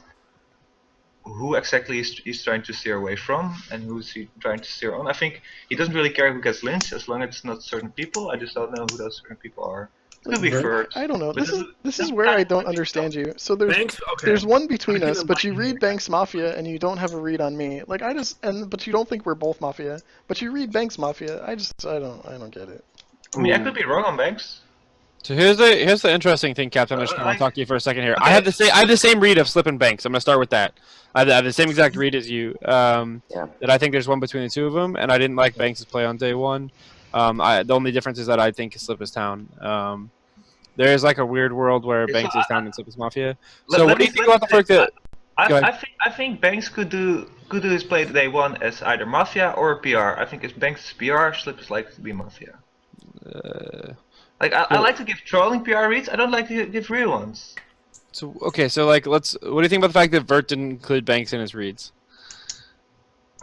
who exactly he's trying to steer away from and who's he trying to steer on. I think he doesn't really care who gets lynched as long as it's not certain people. I just don't know who those certain people are. It could be Ferd. I don't know. This is where I don't understand you. So there's one between us, but you read Banks Mafia and you don't have a read on me. Like but you don't think we're both Mafia, but you read Banks Mafia. I don't get it. I mean, I could be wrong on Banks. So here's the interesting thing, Captain. I just want to talk to you for a second here. I have the same read of Slip and Banks. I'm gonna start with that. I have the same exact read as you. That I think there's one between the two of them, and I didn't like Banks' play on day one. The only difference is that I think Slip is Town. There is like a weird world where Banks is Town and Slip is Mafia. So what do you think about the fact that? I think Banks could do his play day one as either Mafia or PR. I think if Banks is PR, Slip is likely to be Mafia. I like to give trolling PR reads. I don't like to give real ones. So okay, so like what do you think about the fact that Vert didn't include Banks in his reads?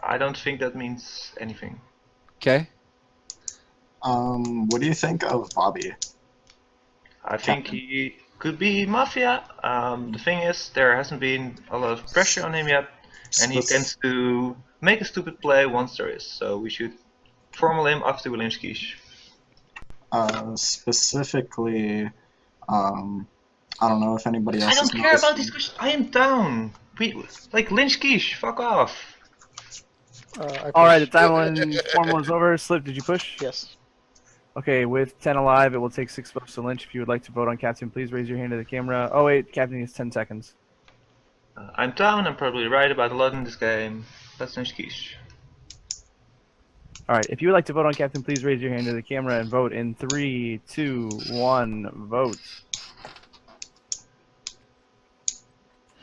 I don't think that means anything. Okay. What do you think of Bobby? I think he could be Mafia. The thing is, there hasn't been a lot of pressure on him yet, and he tends to make a stupid play once there is. So we should formal him after Williams Quiche. Specifically, I don't know if anybody else. I don't care about these questions. I am down. Like Lynch Quiche, fuck off. All right, the time when formal is over. Slip, did you push? Yes. Okay, with 10 alive, it will take 6 votes to Lynch. If you would like to vote on Captain, please raise your hand to the camera. Oh wait, Captain needs 10 seconds. I'm down. I'm probably right about a lot in this game. That's Lynch Quiche. All right, if you would like to vote on Captain, please raise your hand to the camera and vote in 3, 2, 1, vote.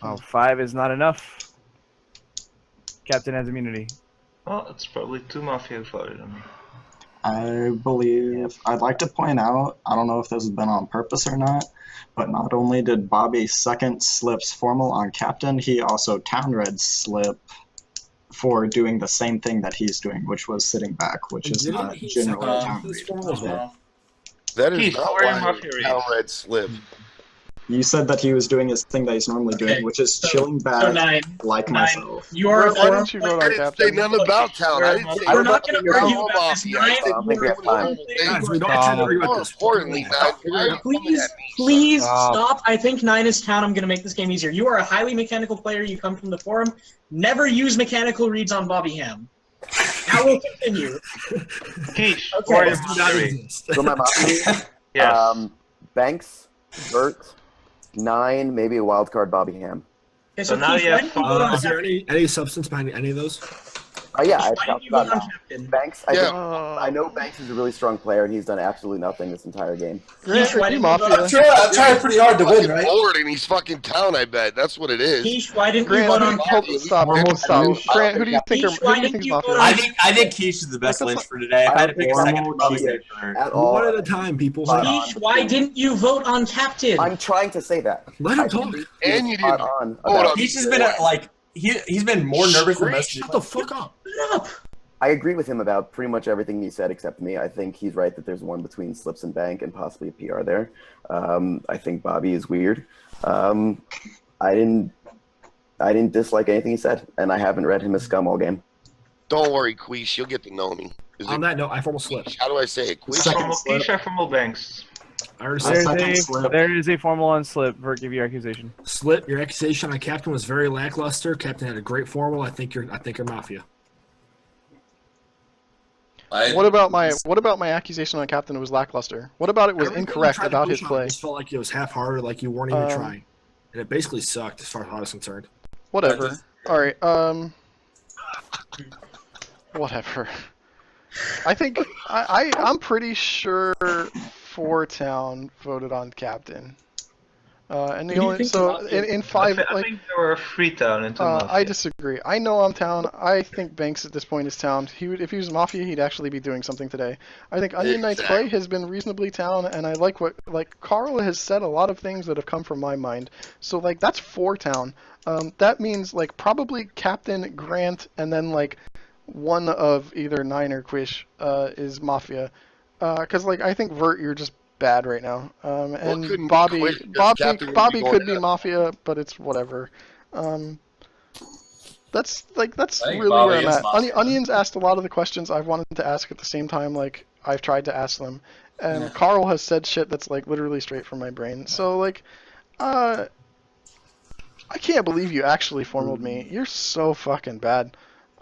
Oh, 5 is not enough. Captain has immunity. Well, it's probably 2 Mafia who voted on me. I believe, I'd like to point out, I don't know if this has been on purpose or not, but not only did Bobby second Slip's formal on Captain, he also town read Slip for doing the same thing that he's doing, which was sitting back, which is not generally town read. That is not why town read Slip. You said that he was doing his thing that he's normally doing, which is chilling back like myself. You are. Why don't you vote on Captain? I didn't say nothing about town. I didn't say we're not going to argue about this. I don't think we have time. Please stop. I think 9 is Town. I'm going to make this game easier. You are a highly mechanical player. You come from the forum. Never use mechanical reads on Bobby Hamm. Now we'll continue. Quiche, okay. So my Mafia, yes. Banks, Vert, 9, maybe a wild card Bobby Hamm. Okay, so now you have is there any substance behind any of those? Yeah, I talked about Banks. I know Banks is a really strong player, and he's done absolutely nothing this entire game. Grant, are you Mafia? I've tried pretty hard to win, right? Bored and he's fucking town. I bet that's what it is. Quiche, why didn't Grant, you vote on stop. Grant, who do you think is Mafia? I think Quiche is the best Lynch for today. If I had to pick a second, I'd probably say Ferd. One at a time, people. Quiche, why didn't you vote on Captain? I'm trying to say that. Let him talk. And you didn't. Quiche has been he's been more nervous than most people. Shut the fuck up. Shut up. I agree with him about pretty much everything he said except me. I think he's right that there's one between Slips and Bank and possibly a PR there. I think Bobby is weird. I didn't dislike anything he said, and I haven't read him as scum all game. Don't worry, Quiche. You'll get to know me. On that note, I formal Slip. How do I say it? Quiche? Quiche or formal Banks? There is a formal on Slip. Vert, give your accusation. Slip, your accusation on Captain was very lackluster. Captain had a great formal. I think you're Mafia. What about my accusation on Captain? It was lackluster. What about it was incorrect about his play? I just felt like it was half-hearted, like you weren't even trying, and it basically sucked as far as I was concerned. Whatever. All right. Whatever. I think I'm pretty sure 4 Town voted on Captain. And the only in 5 I think there were 3 Town and 2 Mafia. I disagree. I know I'm Town. I think Banks at this point is Town. If he was Mafia, he'd actually be doing something today. I think Onion Knight's play has been reasonably Town, and I like Carl has said a lot of things that have come from my mind. So that's 4 Town. That means probably Captain, Grant, and then one of either 9 or Quiche is Mafia. Because I think Vert, you're just bad right now. And Bobby could be Mafia, but it's whatever. That's I think really Bobby where I'm is at. Mafia. Onions asked a lot of the questions I've wanted to ask at the same time, like I've tried to ask them, and Yeah. Carl has said shit that's like literally straight from my brain. So like, I can't believe you actually formaled me. You're so fucking bad.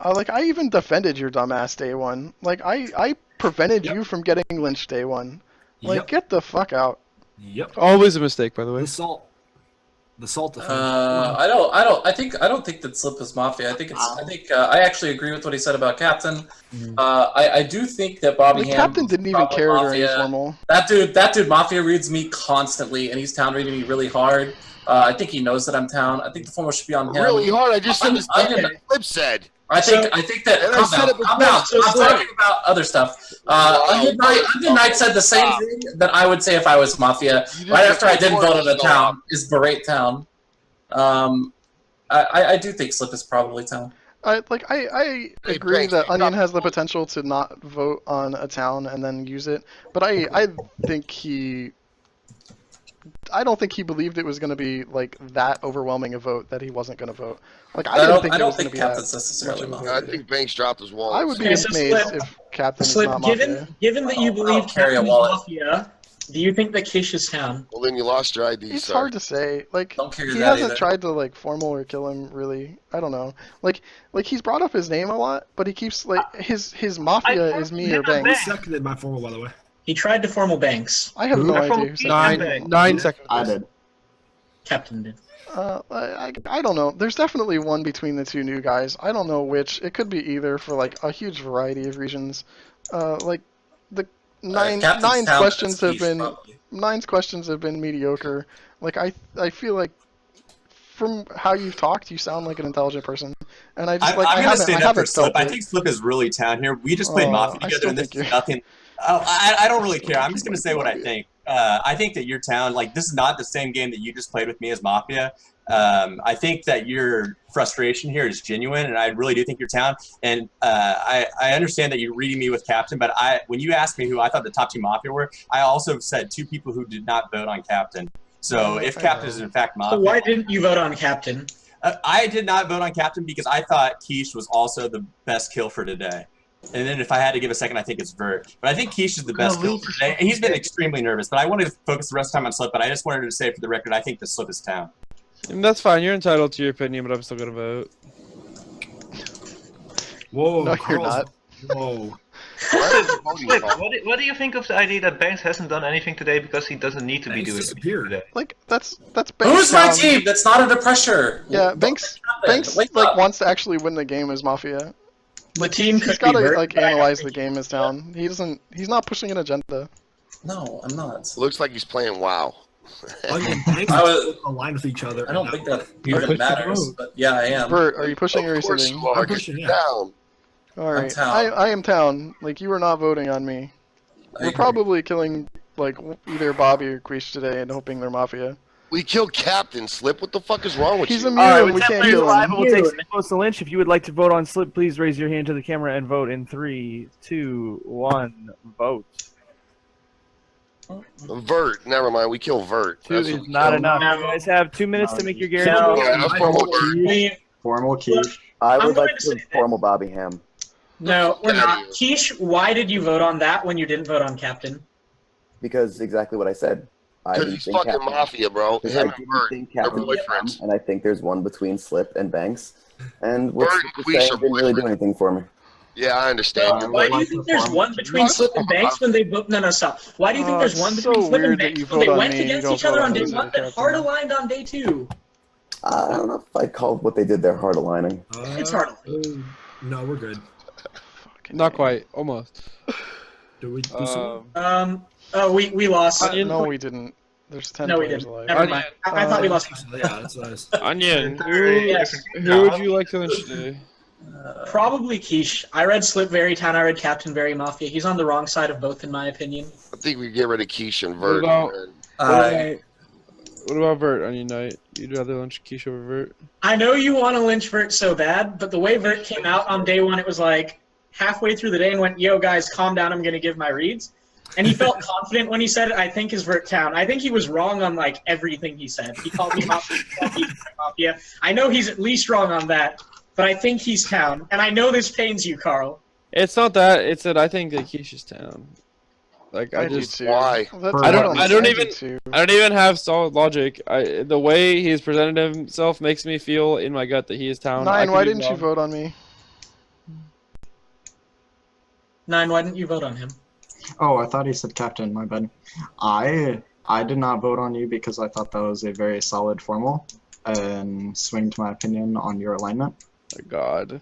Like I even defended your dumbass day one. Like I prevented you from getting lynched day one. Like get the fuck out. Yep. Always a mistake, by the way. The salt defense. I don't think that Slip is Mafia. I actually agree with what he said about Captain. I do think that Bobby Like, Hamm Captain didn't even probably care during Mafia. formal. That dude Mafia reads me constantly, and he's town reading me really hard. I think he knows that I'm town. I think the formal should be on him. Really hard. I just said the same thing that Flip said. I think that. And I said it Calm before. down. I'm talking about other stuff. Onion Knight said the same thing that I would say if I was Mafia. Right after I didn't vote on the town is berate town. I do think Slip is probably town. I agree that Onion has the potential to not vote on a town and then use it, but I don't think he believed it was going to be like that overwhelming a vote that he wasn't going to vote. Like I don't think Captain's necessarily Mafia. I think Banks dropped his wallet. I would be amazed if Captain is not Mafia. Given that you believe carry a Captain is wallet. Mafia, do you think that Kish is town? Well, then you lost your ID, It's sir. hard to say. Like Don't carry he that hasn't either. tried to like formal or kill him really. I don't know. Like he's brought up his name a lot, but he keeps like his Mafia is me or Banks. Who seconded my formal, by the way? He tried to formal Banks. I have no idea. Who said that. 9 seconds. I did. Captain did. I don't know. There's definitely one between the two new guys. I don't know which. It could be either for like a huge variety of reasons. Like the nine's questions have been mediocre. Like I feel like from how you've talked, you sound like an intelligent person, and I just I'm gonna say that for haven't Slip. felt I it. think Slip is really town here. We just played Mafia I together, still and this think is nothing. Oh, I don't really care. I'm just gonna say what I think. I think that your town, like, this is not the same game that you just played with me as Mafia. I think that your frustration here is genuine, and I really do think you're town. And I understand that you're reading me with Captain, but when you asked me who I thought the top two Mafia were, I also said two people who did not vote on Captain. So if Captain is in fact Mafia, So why didn't you vote on Captain? I did not vote on Captain because I thought Quiche was also the best kill for today. And then if I had to give a second, I think it's Vert. But I think Quiche is the best kill for today. He's been extremely nervous, but I wanted to focus the rest of the time on Slip, but I just wanted to say for the record, I think the Slip is town. And that's fine. You're entitled to your opinion, but I'm still gonna vote. Whoa, No, you're Carl's- not. Whoa. What do you think of the idea that Banks hasn't done anything today because he doesn't need to be doing anything today? Like that's Banks. Who's my town. team? That's not under pressure. Yeah, Banks Wake like up. wants to actually win the game as Mafia. The team He's could got to be Vert, like but I don't analyze think the game as town. He's not pushing an agenda. No, I'm not. Looks like he's playing WoW. Onion Banks I was- aligned with each other. I don't think that You're even pushing matters, vote. but yeah, I am. Bert, are you pushing or are you Of course sitting? you are. I'm 'cause pushing, you're yeah. down. All right, town. I am town. Like you were not voting on me. I We're agree. probably killing like either Bobby or Quiche today and hoping they're Mafia. We killed Captain Slip. What the fuck is wrong with He's you? immune. All right, we with that can't player's kill live, him. we'll take 6 votes to Lynch. If you would like to vote on Slip, please raise your hand to the camera and vote in 3, 2, 1. Vote. Vert. Never mind. We killed Vert. 2 That's is what we not killed. enough. You guys have 2 minutes to make your guarantee. Yeah, that's formal Vert. Formal Quiche. I I'm would going like to to say that- formal Bobby Hamm. No, we're Get out of not. Quiche, why did you vote on that when you didn't vote on Captain? Because exactly what I said. I Because didn't he's think fucking Captain. Mafia, bro. Because Him I and didn't Vert. think They're Captain was boyfriends. and I think there's one between Slip and Banks. And what Vert Slip and was Quiche saying are didn't really do boyfriends. anything for me. Yeah, I understand. Why do you think there's one between Slip and Banks when they both? No, stop. Why do you think there's it's one so between Slip weird and that Banks you when they vote on went me and you against don't each other vote on on day me, one that Captain. hard aligned on day 2? I don't know if I'd call what they did there hard aligning. It's hard. No, we're good. Not quite. Almost. Do we do some? Oh, we lost. No, we didn't. There's 10 No, we players didn't. alive. Never mind. I thought we lost. Yeah, that's nice. Onion, Yes. who would you like to lynch today? Probably Quiche. I read Slip very town. I read Captain very Mafia. He's on the wrong side of both, in my opinion. I think we get rid of Quiche and Vert. What about- man. What about Vert on your night? You'd rather lynch Quiche over Vert? I know you want to lynch Vert so bad, but the way Vert came out on day 1, it was like halfway through the day and went, "Yo, guys, calm down. I'm going to give my reads." And he felt confident when he said it. I think is Vert town. I think he was wrong on like everything he said. He called me Mafia. He called me Mafia. I know he's at least wrong on that. but I think he's town. And I know this pains you, Carl. It's not that. It's that I think that Quiche is town. Like I do just too. Why? I don't too. even have solid logic. The way he's presented himself makes me feel in my gut that he is town. Nine, why didn't you vote on me? 9, why didn't you vote on him? Oh, I thought he said captain. My bad. I did not vote on you because I thought that was a very solid formal and swinged my opinion on your alignment. My God.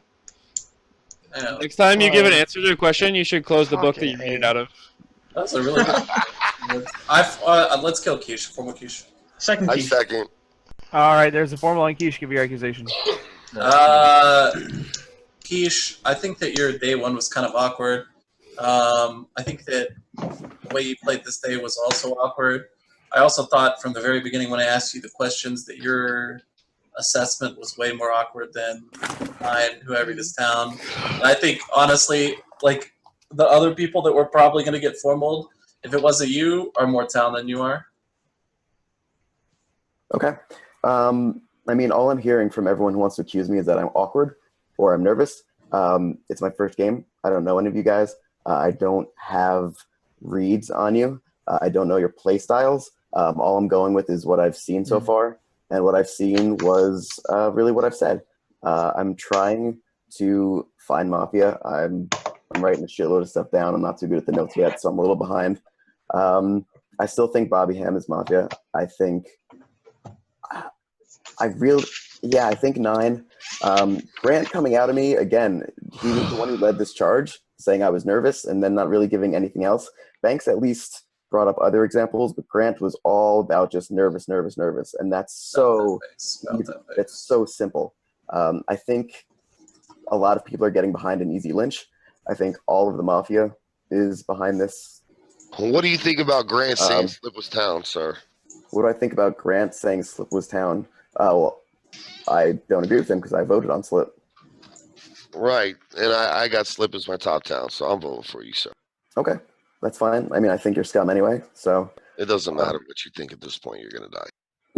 Next time you give an answer to a question, you should close the book that you read it out of. That's a really good. Let's kill Quiche. Formal Quiche. Second I Quiche. second. All right, there's a formal on Quiche. Give your accusation. Quiche, I think that your day one was kind of awkward. I think that the way you played this day was also awkward. I also thought from the very beginning when I asked you the questions that your assessment was way more awkward than mine, who I read this town. And I think, honestly, like, the other people that were probably going to get formaled, if it wasn't you, are more town than you are. Okay. I mean, all I'm hearing from everyone who wants to accuse me is that I'm awkward or I'm nervous. It's my first game. I don't know any of you guys. I don't have reads on you. I don't know your play styles. All I'm going with is what I've seen so far. And what I've seen was really what I've said. I'm trying to find Mafia. I'm writing a shitload of stuff down. I'm not too good at the notes yet, so I'm a little behind. I still think Bobby Hamm is Mafia. I think I think 9. Grant coming out of me, again, he was the one who led this charge, saying I was nervous and then not really giving anything else. Banks at least brought up other examples, but Grant was all about just nervous. And that's so simple. I think a lot of people are getting behind an easy lynch. I think all of the Mafia is behind this. What do you think about Grant saying Slip was town, sir? What do I think about Grant saying Slip was town? Well, I don't agree with him because I voted on Slip. Right, and I got Slip as my top town, so I'm voting for you, sir. Okay, that's fine. I mean, I think you're scum anyway, so. It doesn't matter what you think at this point. You're gonna die.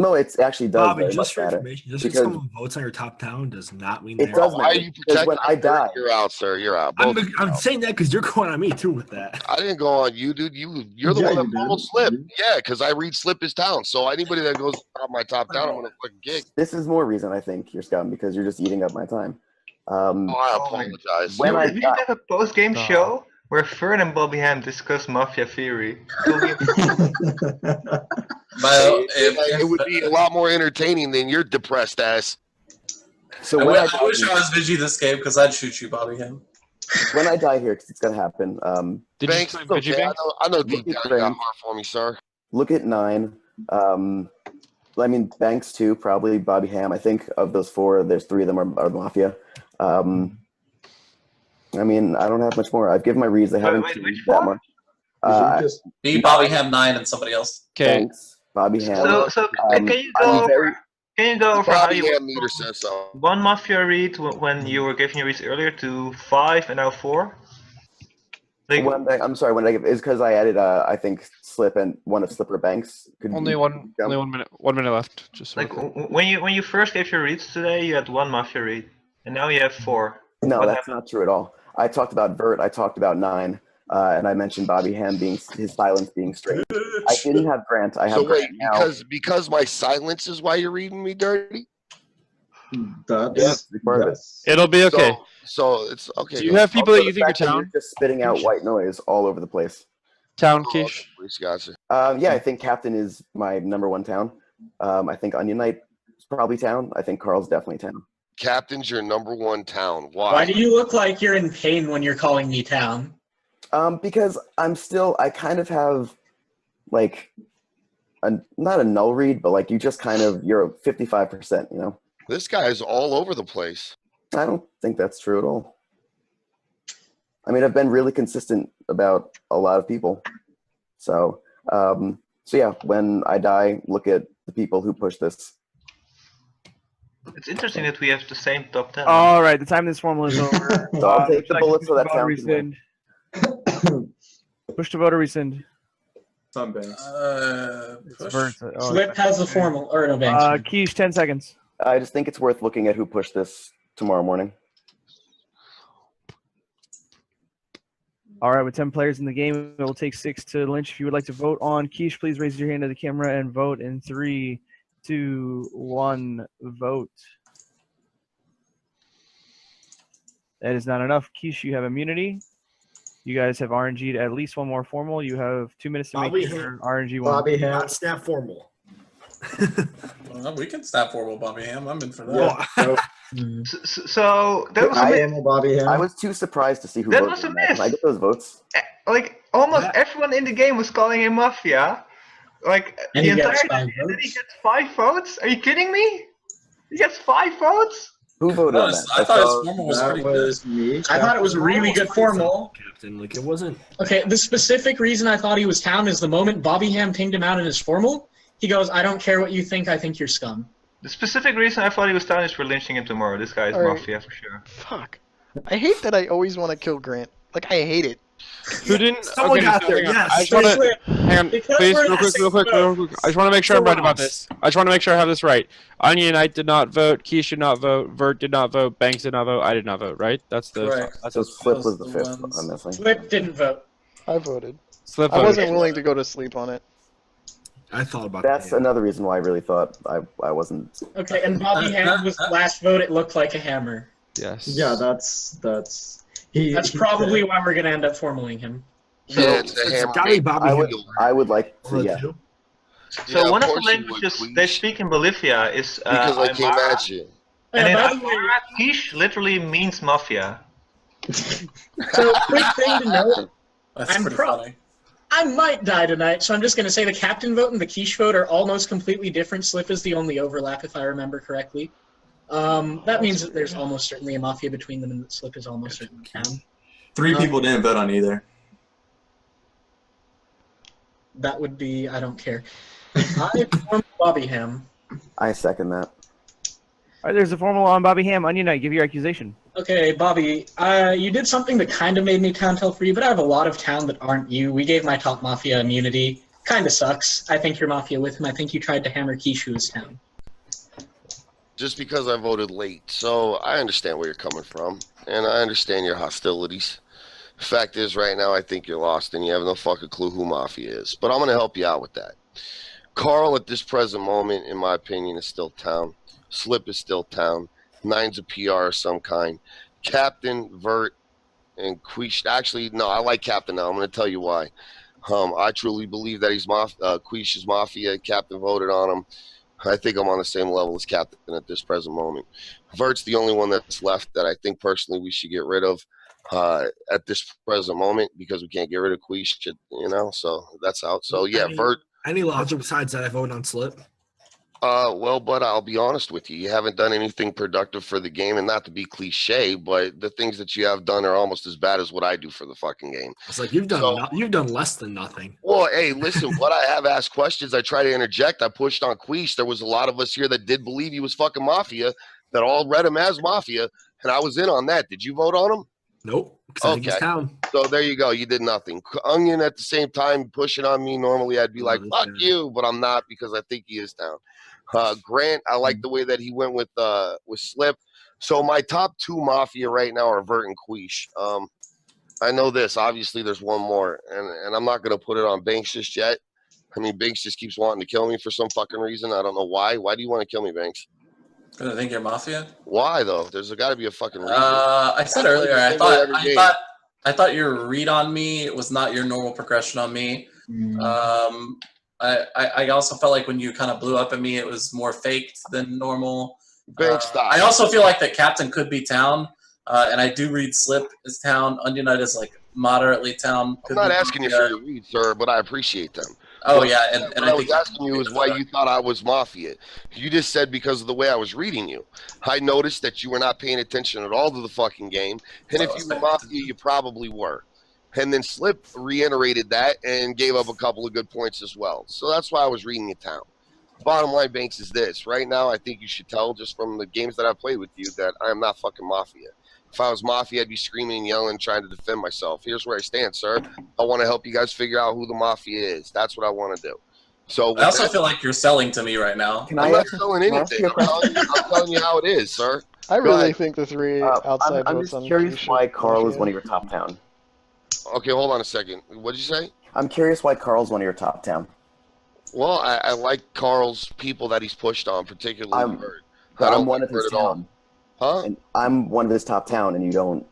No, it actually does. Bobby, very just much for matter, information, just because someone votes on your top town does not mean it does Why matter. are you protecting? When I die, You're out, sir. You're out. I'm saying that because you're going on me too with that. I didn't go on you, dude. You're the one that followed Slip. Yeah, because I read Slip is town. So anybody that goes on my top town, I'm gonna fucking kick. this is more reason I think you're scum because you're just eating up my time. I apologize. When we should have a post-game show where Fern and Bobby Hamm discuss Mafia theory. It would be a lot more entertaining than your depressed ass. So I when wish I was Vigi this game because I'd shoot you, Bobby Hamm. when I die here, because it's gonna happen. Thanks. Okay. I know deep down you got heart for me, sir. Look at 9. I mean, Banks too, probably Bobby Hamm. I think of those 4, there's 3 of them are Mafia. I mean, I don't have much more. I've given my reads. I haven't changed that much. Be Bobby Hamm 9 and somebody else. Okay. Thanks, Bobby Hamm. So can you go over how you Hamm meter says so. 1 Mafia read when you were giving your reads earlier to 5 and now 4? I'm sorry. When I give is because I added I think Slip and one of Slipper Banks. Only one minute. 1 minute left. Just so when you first gave your reads today, you had 1 Mafia read, and now you have 4. No, that's not true at all. I talked about Vert. I talked about 9, and I mentioned Bobby Hamm his silence being straight. I didn't have Grant. I have Grant now. Because my silence is why you're reading me dirty. It'll be okay. So it's okay. Do you have people that you think are town? You're just spitting out white noise all over the place. Town, Quiche. Gotcha. Yeah, I think Captain is my #1 town. I think Onion Knight is probably town. I think Carl's definitely town. Captain's your #1 town. Why? Why do you look like you're in pain when you're calling me town? Because I kind of have, like, not a null read, but like you're 55%, you know? This guy's all over the place. I don't think that's true at all. I mean, I've been really consistent about a lot of people. So yeah, when I die, look at the people who push this. It's interesting that we have the same top 10. All right, the time this formal is over. So I'll take the bullets so that sounds rescind. Push to vote or rescind. Some banks. Slip has the formal, or no banks. Quiche, 10 seconds. I just think it's worth looking at who pushed this tomorrow morning. All right, with 10 players in the game, it will take 6 to lynch. If you would like to vote on Quiche, please raise your hand to the camera and vote in 3, 2, 1, vote. That is not enough. Quiche, you have immunity. You guys have RNG'd at least one more formal. You have 2 minutes to make your RNG one. Bobby Hamm. Not snap formal. Well, we can snap formal Bobby Hamm. I'm in for that. So that was I was too surprised to see who that voted was a on that. miss. Can I get those votes? Like almost everyone in the game was calling him Mafia. Like And the he entire gets game, 5 and then he votes. gets 5 votes. Are you kidding me? He gets 5 votes. Who voted on that? I thought his formal was pretty good. Me. I thought it was a really good formal. Captain, like it wasn't. Okay, the specific reason I thought he was town is the moment Bobby Hamm pinged him out in his formal, he goes, "I don't care what you think, I think you're scum." The specific reason I thought he was down is for lynching him tomorrow. This guy is Alright. Mafia for sure. Fuck. I hate that I always want to kill Grant. Like, I hate it. Who didn't? Someone got there, hang on. yes. I just want to, hang on, Because please, we're real quick. I just want to make sure I'm right about this. I just want to make sure I have this right. Onion Knight did not vote. Quiche did not vote. Vert did not vote. Banks did not vote. I did not vote. Right? That's the. Correct. So Slip was the 5th, I'm missing. Slip didn't vote. I voted. Slip I voted. wasn't willing to go to sleep on it. I thought about That's that. another reason why I really thought I wasn't. Okay, and Bobby Hamm was the last vote. It looked like a hammer. Yes. Yeah, that's he. That's he probably said- why we're gonna end up formaling him. Yeah, it's a hammer. gotta be Bobby Hamm. I would like to, Or yeah. two. So Yeah, one of the course you would, languages Queesh, they speak in Bolivia is because I came Aymara. at you. And in by the way, Aymara, Quiche literally means Mafia. so quick thing to note, That's I'm pretty pro- funny. I might die tonight, so I'm just gonna say the captain vote and the Quiche vote are almost completely different. Slip is the only overlap, if I remember correctly. That means that there's almost certainly a Mafia between them, and that Slip is almost certainly town. 3 people didn't vote on either. That would be, I don't care. I form Bobby Hamm. I second that. All right, there's a formal on Bobby Hamm. Onion Knight, give your accusation. Okay, Bobby, you did something that kind of made me town tell for you, but I have a lot of town that aren't you. We gave my top Mafia immunity. Kind of sucks. I think you're Mafia with him. I think you tried to hammer Quiche who is town. Just because I voted late. So I understand where you're coming from, and I understand your hostilities. Fact is, right now, I think you're lost, and you have no fucking clue who Mafia is. But I'm going to help you out with that. Carl, at this present moment, in my opinion, is still town. Slip is still town. Nine's a PR of some kind. Captain, Vert, and Quiche. Actually, no, I like Captain now. I'm going to tell you why. I truly believe that he's Quiche is Mafia. Captain voted on him. I think I'm on the same level as Captain at this present moment. Vert's the only one that's left that I think personally we should get rid of at this present moment because we can't get rid of Quiche, you know, so that's out. So, yeah, Vert. Any logic besides that I voted on Slip? Well, but I'll be honest with you. You haven't done anything productive for the game, and not to be cliche, but the things that you have done are almost as bad as what I do for the fucking game. It's like you've done less than nothing. Well, hey, listen, but I have asked questions. I try to interject. I pushed on Quiche. There was a lot of us here that did believe he was fucking Mafia, that all read him as Mafia, and I was in on that. Did you vote on him? Nope. I think he's town. So there you go. You did nothing. Onion at the same time pushing on me. Normally I'd be like, fuck you, but I'm not because I think he is town. Grant, I like the way that he went with Slip. So my top 2 Mafia right now are Vert and Quiche. I know this. Obviously, there's one more, and I'm not going to put it on Banks just yet. I mean, Banks just keeps wanting to kill me for some fucking reason. I don't know why. Why do you want to kill me, Banks? Because I think you're Mafia. Why though? There's got to be a fucking reason. I said earlier. I thought your read on me was not your normal progression on me. I also felt like when you kind of blew up at me, it was more faked than normal. I also feel like that Captain could be town, and I do read Slip as town. Onion Knight is like moderately town. I'm not asking you for your reads, sir, but I appreciate them. Oh, But yeah, and what I was asking you is why you thought I was Mafia. You just said because of the way I was reading you. I noticed that you were not paying attention at all to the fucking game, and if you were Mafia, you probably were. And then Slip reiterated that and gave up a couple of good points as well. So that's why I was reading it down. Bottom line, Banks, is this. Right now, I think you should tell just from the games that I've played with you that I am not fucking Mafia. If I was Mafia, I'd be screaming and yelling, trying to defend myself. Here's where I stand, sir. I want to help you guys figure out who the Mafia is. That's what I want to do. So I also feel like you're selling to me right now. I'm not selling anything. I'm telling you how it is, sir. I really think the three outside I'm votes just on curious Quiche why should Carl is Mafia. one of your top town. Okay, hold on a second. What did you say? I'm curious why Carl's one of your top town. Well, I like Carl's people that he's pushed on, particularly Vert. I'm one of his town. Huh? And I'm one of his top town, and you don't.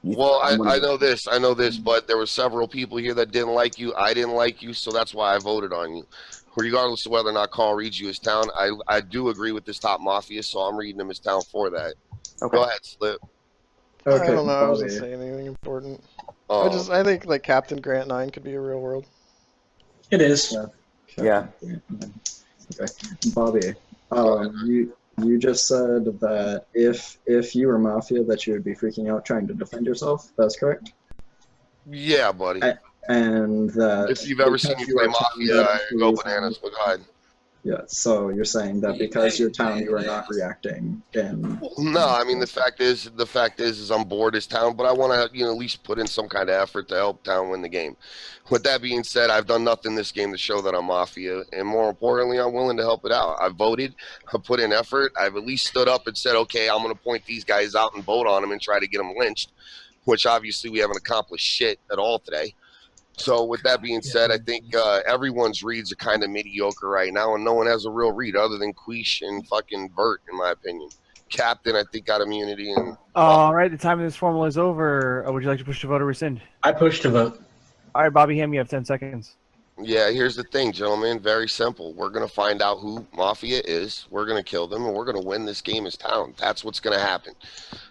Well, I know this, but there were several people here that didn't like you. I didn't like you, so that's why I voted on you. Regardless of whether or not Carl reads you as town, I do agree with this top Mafia, so I'm reading him as town for that. Okay. Go ahead, Slip. Okay, I don't know. I Bobby. wasn't saying anything important. Oh. I think like Captain Grant 9 could be a real world. It is. Yeah. Okay, Bobby. You just said that if you were Mafia, that you would be freaking out trying to defend yourself. That's correct. Yeah, buddy. And that If you've ever seen me play Mafia, I go bananas. But go ahead. Yeah, so you're saying that because you're town, you are not reacting. No, I mean the fact is I'm bored as town, but I want to at least put in some kind of effort to help town win the game. With that being said, I've done nothing this game to show that I'm Mafia, and more importantly, I'm willing to help it out. I voted, I put in effort. I've at least stood up and said, okay, I'm going to point these guys out and vote on them and try to get them lynched, which obviously we haven't accomplished shit at all today. So with that being said, I think everyone's reads are kind of mediocre right now, and no one has a real read other than Quiche and fucking Vert, in my opinion. Captain, I think, got immunity. And all right, the time of this formal is over. Would you like to push to vote or rescind? I push to vote. All right, Bobby Hamm, you have 10 seconds. yeah, here's the thing, gentlemen. Very simple. We're going to find out who Mafia is. We're going to kill them, and we're going to win this game as town. That's what's going to happen.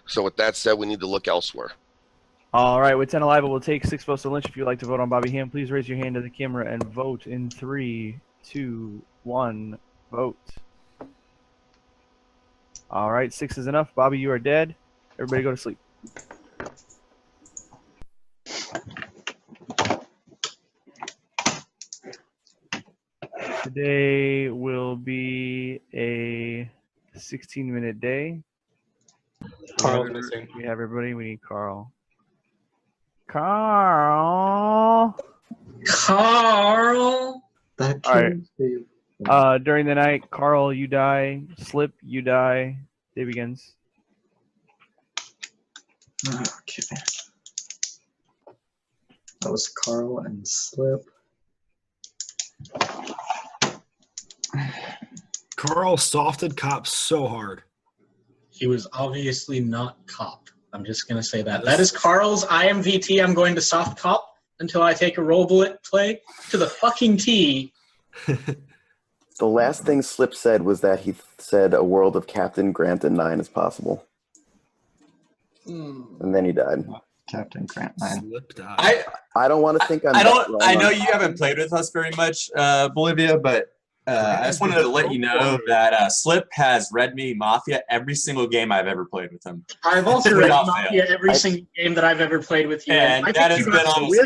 So with that said, we need to look elsewhere. All right, with 10 alive, it will take 6 votes to lynch. If you'd like to vote on Bobby Hamm, please raise your hand to the camera and vote in 3, 2, 1, vote. All right, 6 is enough. Bobby, you are dead. Everybody go to sleep. Today will be a 16-minute day. Carl's missing. We have everybody. We need Carl. Carl. That All right. During the night, Carl, you die. Slip, you die. Day begins. Okay. That was Carl and Slip. Carl softed Cop so hard. He was obviously not Cop. I'm just going to say that. That is Carl's IMVT. I'm going to soft Cop until I take a roll bullet play to the fucking T. The last thing Slip said was that he said a world of Captain Grant and 9 is possible. And then he died. Captain Grant 9. I don't want to think I'm I know you haven't played with us very much, Bolivia, but I just wanted to let you know that Slip has read me Mafia every single game I've ever played with him. I've also read Mafia every single game that I've ever played with you. And that has been almost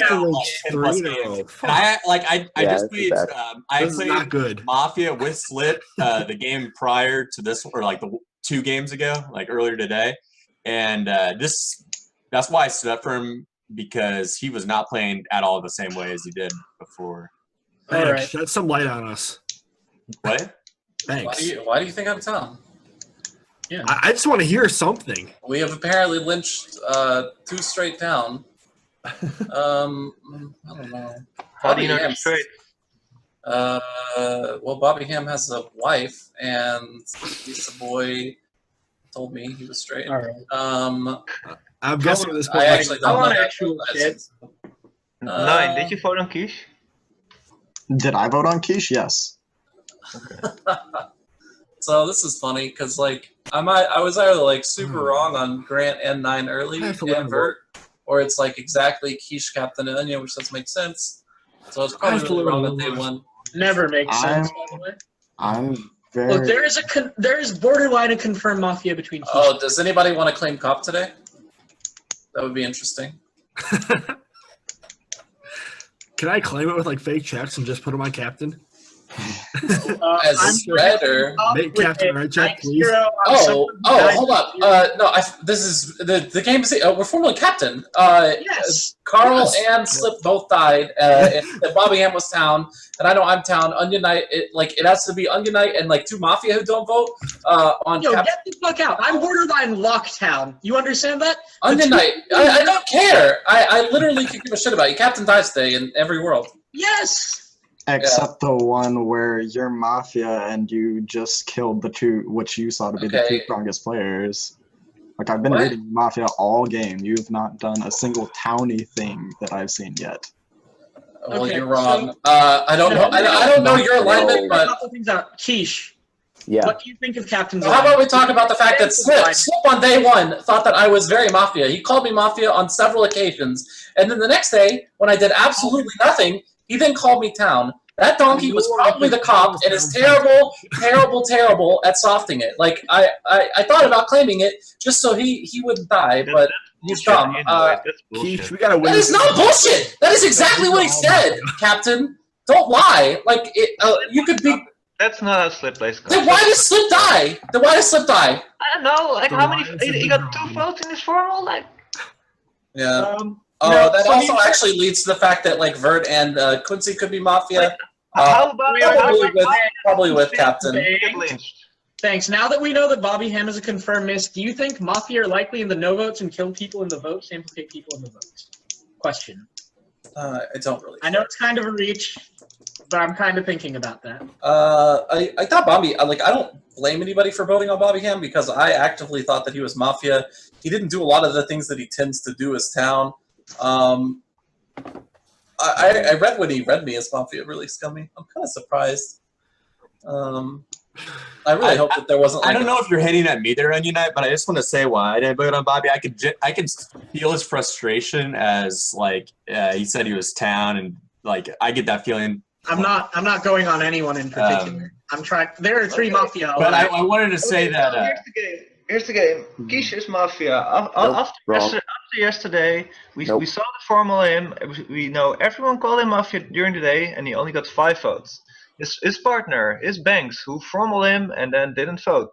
10 plus games. And I just played not good. Mafia with Slip the game prior to this, or like the 2 games ago, like earlier today. And that's why I stood up for him, because he was not playing at all the same way as he did before. Thanks. Shed some light on us. What? Thanks. Why do you think I'm town? Yeah. I just want to hear something. We have apparently lynched 2 straight down. I don't know. How do you know they're straight? Well, Bobby Hamm has a wife, and Lisa Boy told me he was straight. All right. I'm guessing at this point. I actually don't know. Actual shit. 9, did you vote on Quiche? Did I vote on Quiche? Yes. So this is funny because like I was either like super wrong on Grant and 9 early and Vert, or it's like exactly Quiche Captain and Onion, which doesn't make sense. So it's probably really wrong that they won. Never makes sense, by the way. I'm very. Look, there is borderline a confirmed Mafia between. Oh, does anybody want to claim Cop today? That would be interesting. Can I claim it with like fake checks and just put him on Captain? As I'm spreader. Make Captain right check, please. Hold up. No, this is the game is we're formally captain. Yes. Carl and Slip both died. And Bobby Hamm was town, and I know I'm town. Onion Knight, it has to be Onion Knight and like 2 Mafia who don't vote. On Yo, get the fuck out! I'm borderline Locktown. You understand that? Onion Knight, I don't care. I literally could give a shit about you. Captain dies today in every world. Yes. Except the one where you're Mafia and you just killed the 2, which you saw to be the 2 strongest players. Like, I've been reading Mafia all game. You've not done a single towny thing that I've seen yet. Well, you're wrong. I don't know. I don't know your alignment, but Quiche. Yeah. What do you think of Captain's How about we talk about the fact that Slip on day 1 thought that I was very Mafia. He called me Mafia on several occasions, and then the next day, when I did absolutely nothing, he then called me town. That donkey was probably the cop and is terrible, terrible, terrible at softing it. Like, I thought about claiming it just so he wouldn't die, but he's dumb. Keith, we gotta win. That is not bullshit! That is exactly what he said, Captain. Don't lie. Like, you could be... That's not how Slip plays. Then why does Slip die? Then why does Slip die? I don't know. Like, how many... He got 2 votes in this formal? Like... Yeah. That also actually leads to the fact that like Vert and Quincy could be Mafia. How about probably with Captain? Thanks. Now that we know that Bobby Hamm is a confirmed miss, do you think Mafia are likely in the no votes and kill people in the votes, implicate people in the votes? Question. I don't really. I know it's kind of a reach, but I'm kind of thinking about that. I thought Bobby. I don't blame anybody for voting on Bobby Hamm because I actively thought that he was Mafia. He didn't do a lot of the things that he tends to do as town. I read when he read me as Mafia really scummy. I'm kind of surprised. I really hope that there wasn't. Like, I don't know if you're hitting at me there, Onion Knight, but I just want to say why I didn't vote on Bobby. I could feel his frustration as like he said he was town, and like I get that feeling. I'm not going on anyone in particular. I'm trying. There are 3 Mafia. But I wanted to say that. Here's the game. Quiche is Mafia. After yesterday, we saw the formal him. We know everyone called him Mafia during the day, and he only got 5 votes. His partner is Banks, who formal him and then didn't vote.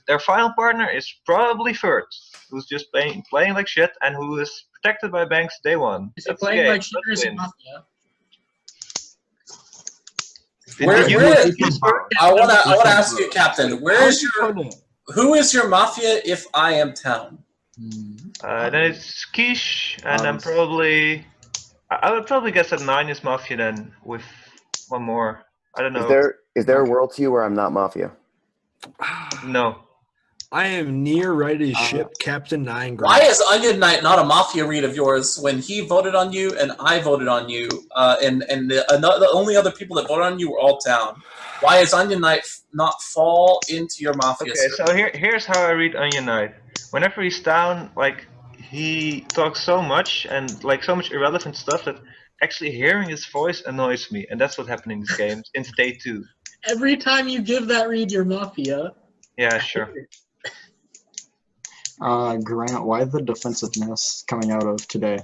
Their final partner is probably Vert, who's just playing like shit and who is protected by Banks day 1. Is he playing like shit or is he Mafia? I want to ask you, Captain. Who is your Mafia if I am town? Then it's Quiche, and then probably I would probably guess that 9 is Mafia then with 1 more. I don't know. Is there a world to you where I'm not Mafia? No. I am near ready to ship Captain 9. Why is Onion Knight not a Mafia read of yours when he voted on you and I voted on you, and the only other people that voted on you were all town? Why is Onion Knight not fall into your Mafia? Okay, so here's how I read Onion Knight. Whenever he's down, like he talks so much and like so much irrelevant stuff that actually hearing his voice annoys me, and that's what happened in this game since day 2. Every time you give that read, you're Mafia. Yeah, sure. Grant, why the defensiveness coming out of today?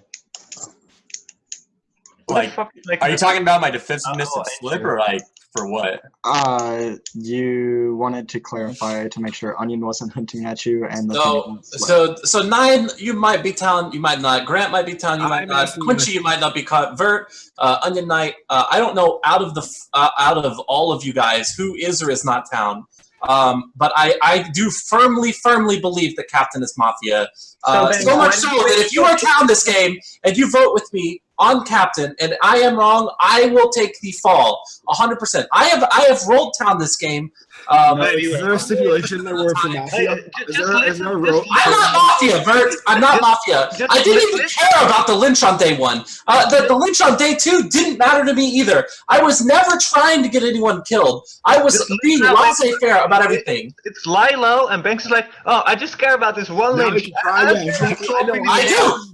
Like, are you talking about my defensiveness and Slip, or like for what? You wanted to clarify to make sure Onion wasn't hinting at you, and so 9, you might be town, you might not. Grant might be town, you might not. Quincy, you might not be caught. Vert, Onion Knight. I don't know out of all of you guys who is or is not town. But I do firmly believe that Captain is Mafia. So much so that if you are town this game and you vote with me on Captain and I am wrong, I will take the fall 100%. I have rolled town this game. Is there a stipulation there were for Mafia? Is there a rule? I'm not Mafia, Bert. I'm not Mafia. I didn't even care about the lynch on day 1. The lynch on day 2 didn't matter to me either. I was never trying to get anyone killed. I was being laissez-faire about everything. It's Lilo, and Banks is like, oh, I just care about this one lynch. I do,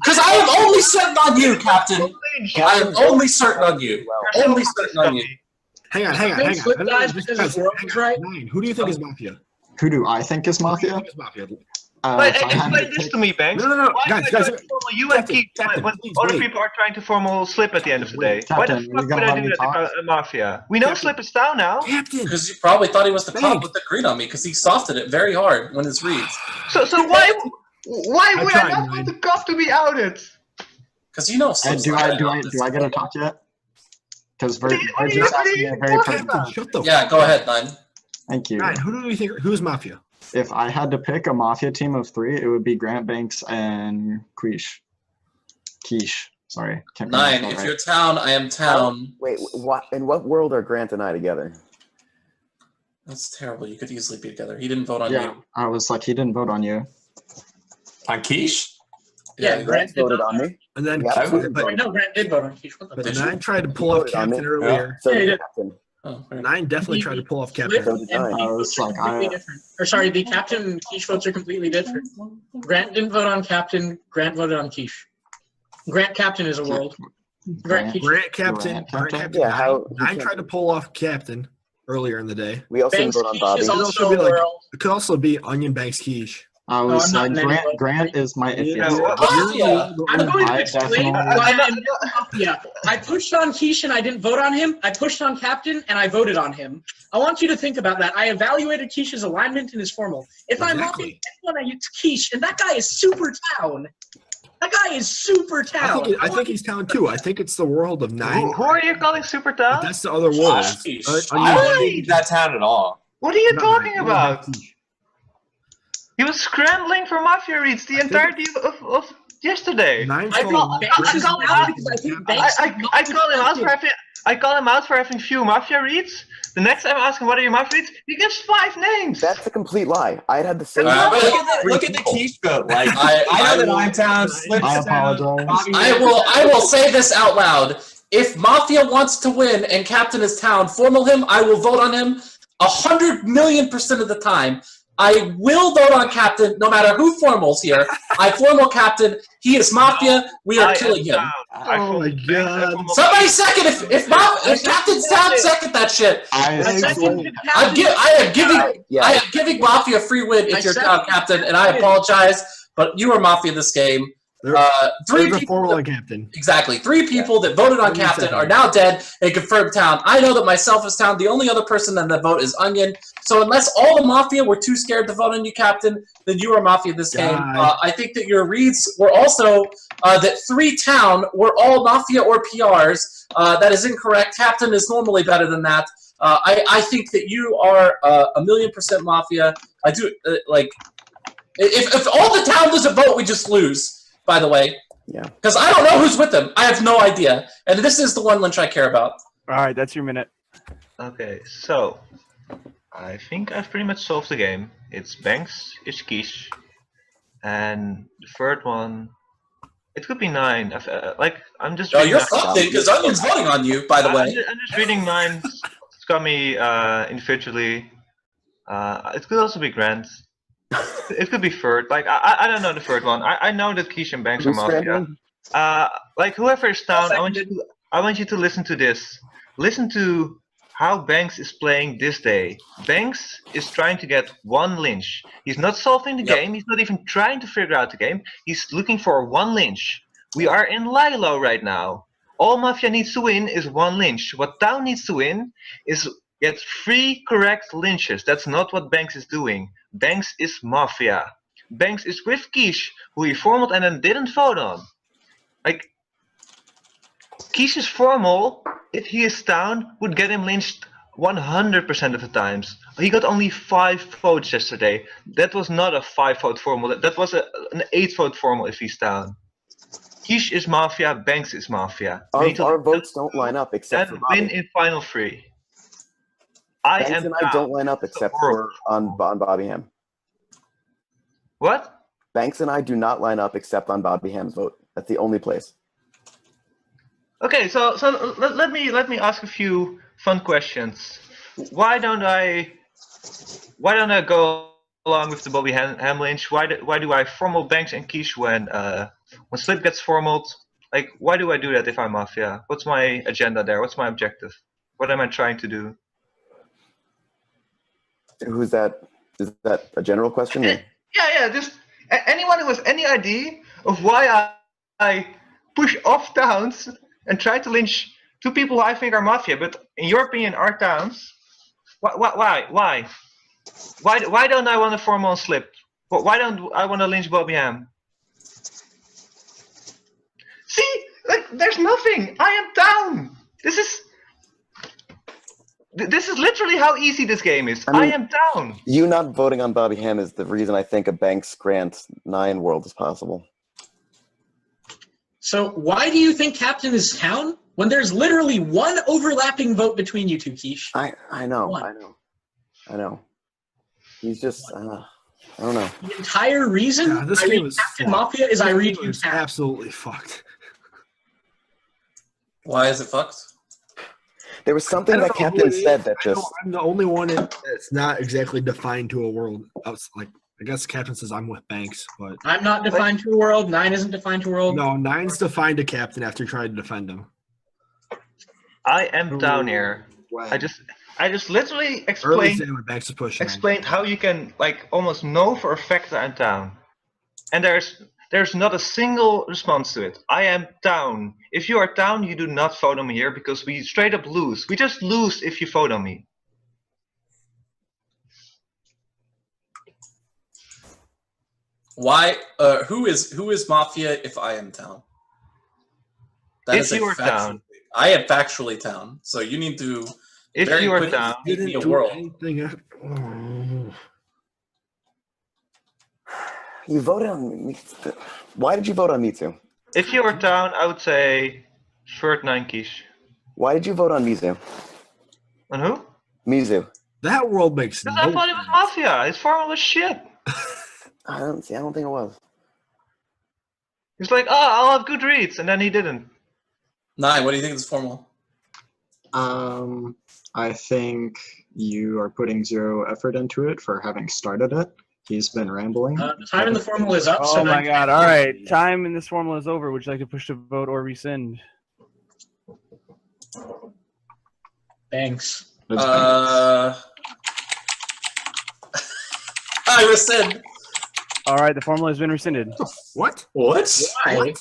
because I am only certain on you, Captain. I am only certain on you. Only certain on you. Hang on. Who do you think is Mafia? Who do I think is Mafia? But explain this to me, Banks. No, Why guys, do I formal you and Keith when other people are trying to formal Slip at the end of the day? Why the fuck would I do that if I'm Mafia? We know Slip is down now. Because you probably thought he was the cop with the green on me, because he softened it very hard when his reads. So why would I not want the cop to be outed? Because you know. Do I get to talk yet? Because Vert just asked me a very personal. Yeah, go ahead, Nine. Thank you. Nine, who do we think? Who's Mafia? If I had to pick a Mafia team of 3, it would be Grant, Banks, and Quiche. Sorry. Can't Nine, if you're town, I am town. Wait, what? In what world are Grant and I together? That's terrible. You could easily be together. He didn't vote on Yeah, you. I was like, he didn't vote on you. On Quiche? Yeah, Grant voted on me. And then, Yeah, no, Grant did vote on Quiche. but Nine tried to pull off Captain earlier. So Yeah, he did did. Captain. Oh, right. Nine definitely tried to pull off Captain. So did I. I was like, different. Or sorry, the Captain and Quiche votes are completely different. Grant didn't vote on Captain. Grant voted on Quiche. Grant Captain is a world. Grant Captain. Yeah, how? Nine tried to pull off Captain earlier in the day. We also didn't Banks vote on Quiche Bobby. is It also could, a world. it could also be Onion Banks Quiche. I was I'm like, not in any Grant is my idiot. I'm going to I explain definitely- why I'm in Mafia. I pushed on Quiche and I didn't vote on him. I pushed on Captain and I voted on him. I want you to think about that. I evaluated Quiche's alignment and his formal. If I'm Mafia, anyone, I use Quiche, and that guy is super town. That guy is super town. I think he's town too. I think it's the world of Nine. Who are you calling Super Town? That's the other world. I don't think he's that town at all. What are you talking about? He was scrambling for Mafia reads the entirety of yesterday. I call him out for having few Mafia reads. The next time I ask him what are your Mafia reads, he gives 5 names. That's a complete lie. I'd had the same. Look at the Quiche vote. Like I know that I'm town. Slip's I town. apologize. I will say this out loud. If Mafia wants to win and Captain is town, formal him, I will vote on him 100,000,000% of the time. I will vote on Captain no matter who formals here. I formal Captain. He is Mafia. We are killing him. Oh my god. Somebody second if Captain's town, second that shit. I am giving Mafia a free win if you're town Captain, and I apologize, but you are Mafia this game. Three people Captain. Exactly. 3 people that voted on Captain are now dead and confirmed town. I know that myself is town. The only other person in the vote is Onion. So unless all the Mafia were too scared to vote on you, Captain, then you are Mafia this game. I think that your reads were also that 3 town were all Mafia or PRs. That is incorrect. Captain is normally better than that. I think that you are 1,000,000% Mafia. I do like if all the town doesn't vote, we just lose. By the way, yeah, because I don't know who's with them. I have no idea, and this is the one lynch I care about. All right, that's your minute. Okay, so I think I've pretty much solved the game. It's Banks, it's Quiche, and the third one, it could be 9. I'm just. Oh, you're fucked because Onion's voting on you. By the way, I'm just reading 9 scummy individually. It could also be Grant. It could be third. Like I don't know the third one. I know that Quiche and Banks are Mafia. Like whoever is town, I want you to listen to this. Listen to how Banks is playing this day. Banks is trying to get 1 lynch. He's not solving the game. He's not even trying to figure out the game. He's looking for 1 lynch. We are in Lilo right now. All Mafia needs to win is 1 lynch. What town needs to win is get 3 correct lynches. That's not what Banks is doing. Banks is Mafia. Banks is with Quiche, who he formaled and then didn't vote on. Like, Quiche is formal, if he is town, would get him lynched 100% of the times. He got only 5 votes yesterday. That was not a 5-vote formal. That was an 8-vote formal if he's town. Quiche is Mafia, Banks is Mafia. Our votes don't line up except for Bobby. Win in final 3. Banks and I don't line up except for on Bobby Hamm. What? Banks and I do not line up except on Bobby Hamm's vote. That's the only place. Okay, so let me ask a few fun questions. Why don't I go along with the Bobby Hamm lynch? Why do I formal Banks and Quiche when Slip gets formaled? Like, why do I do that if I'm Mafia? What's my agenda there? What's my objective? What am I trying to do? Who's that? Is that a general question? Yeah. Anyone who has any idea of why I push off towns and try to lynch 2 people who I think are Mafia, but in your opinion are towns? Why? Why don't I want to form on slip? Why don't I want to lynch Bobby Hamm? See, like there's nothing. I am down. This is literally how easy this game is. I am down. You not voting on Bobby Hamm is the reason I think a Banks Grant 9 world is possible. So why do you think Captain is town when there's literally one overlapping vote between you two, Quiche? I know. He's just, I don't know. The entire reason this I game read is Captain fucked. Mafia is I This read game you is town. absolutely fucked. Why is it fucked? There was something that Captain said that just... I'm the only one that's not exactly defined to a world. Like, I guess Captain says I'm with Banks, but... I'm not defined to a world. 9 isn't defined to a world. No, 9's defined to Captain after trying to defend him. I am down here. I just literally explained how you can like almost know for a fact that I'm down. And there's not a single response to it. I am down. If you are down, you do not vote on me here because we straight up lose. We just lose if you vote on me. Why? Who is Mafia if I am town? If you are town. I am factually town. So you need to. If very you are quickly down. give me a world. You voted on me. Why did you vote on me too? If you were down, I would say Short 9 Quiche. Why did you vote on Mizu? On who? Mizu. That world makes Because I thought it was Mafia. His farm was shit. I don't think it was. He's like, oh, I'll have good reads, and then he didn't. 9, what do you think is formal? I think you are putting 0 effort into it for having started it. He's been rambling. The time in the formal is up. Oh so my god, alright. Time in this formula is over. Would you like to push to vote or rescind? Thanks. I rescind. Alright, the formula has been rescinded. What? What? Why?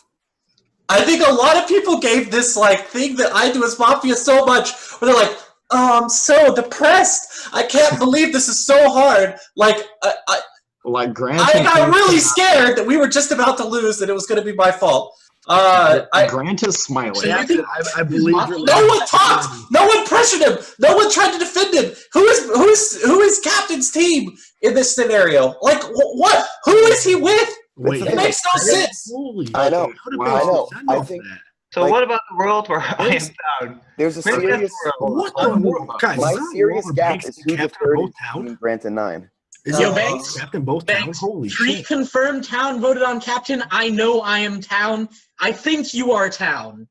I think a lot of people gave this like thing that I do as Mafia so much, where they're like, "Oh, I'm so depressed. I can't believe this is so hard." Like, Grant. I got really scared that we were just about to lose, and it was going to be my fault. Grant is smiling. So you think I believe no one talked. No one pressured him. No one tried to defend him. Who is Captain's team in this scenario? Like what? Who is he with? Wait, it makes no sense. I know. I think. So what about the world where I am down? There's a serious. What the guys? My serious gap is who deterred town? between Grant and 9. Yo, Banks. Captain both towns? Holy Treat shit. confirmed town voted on Captain. I know I am town. I think you are town.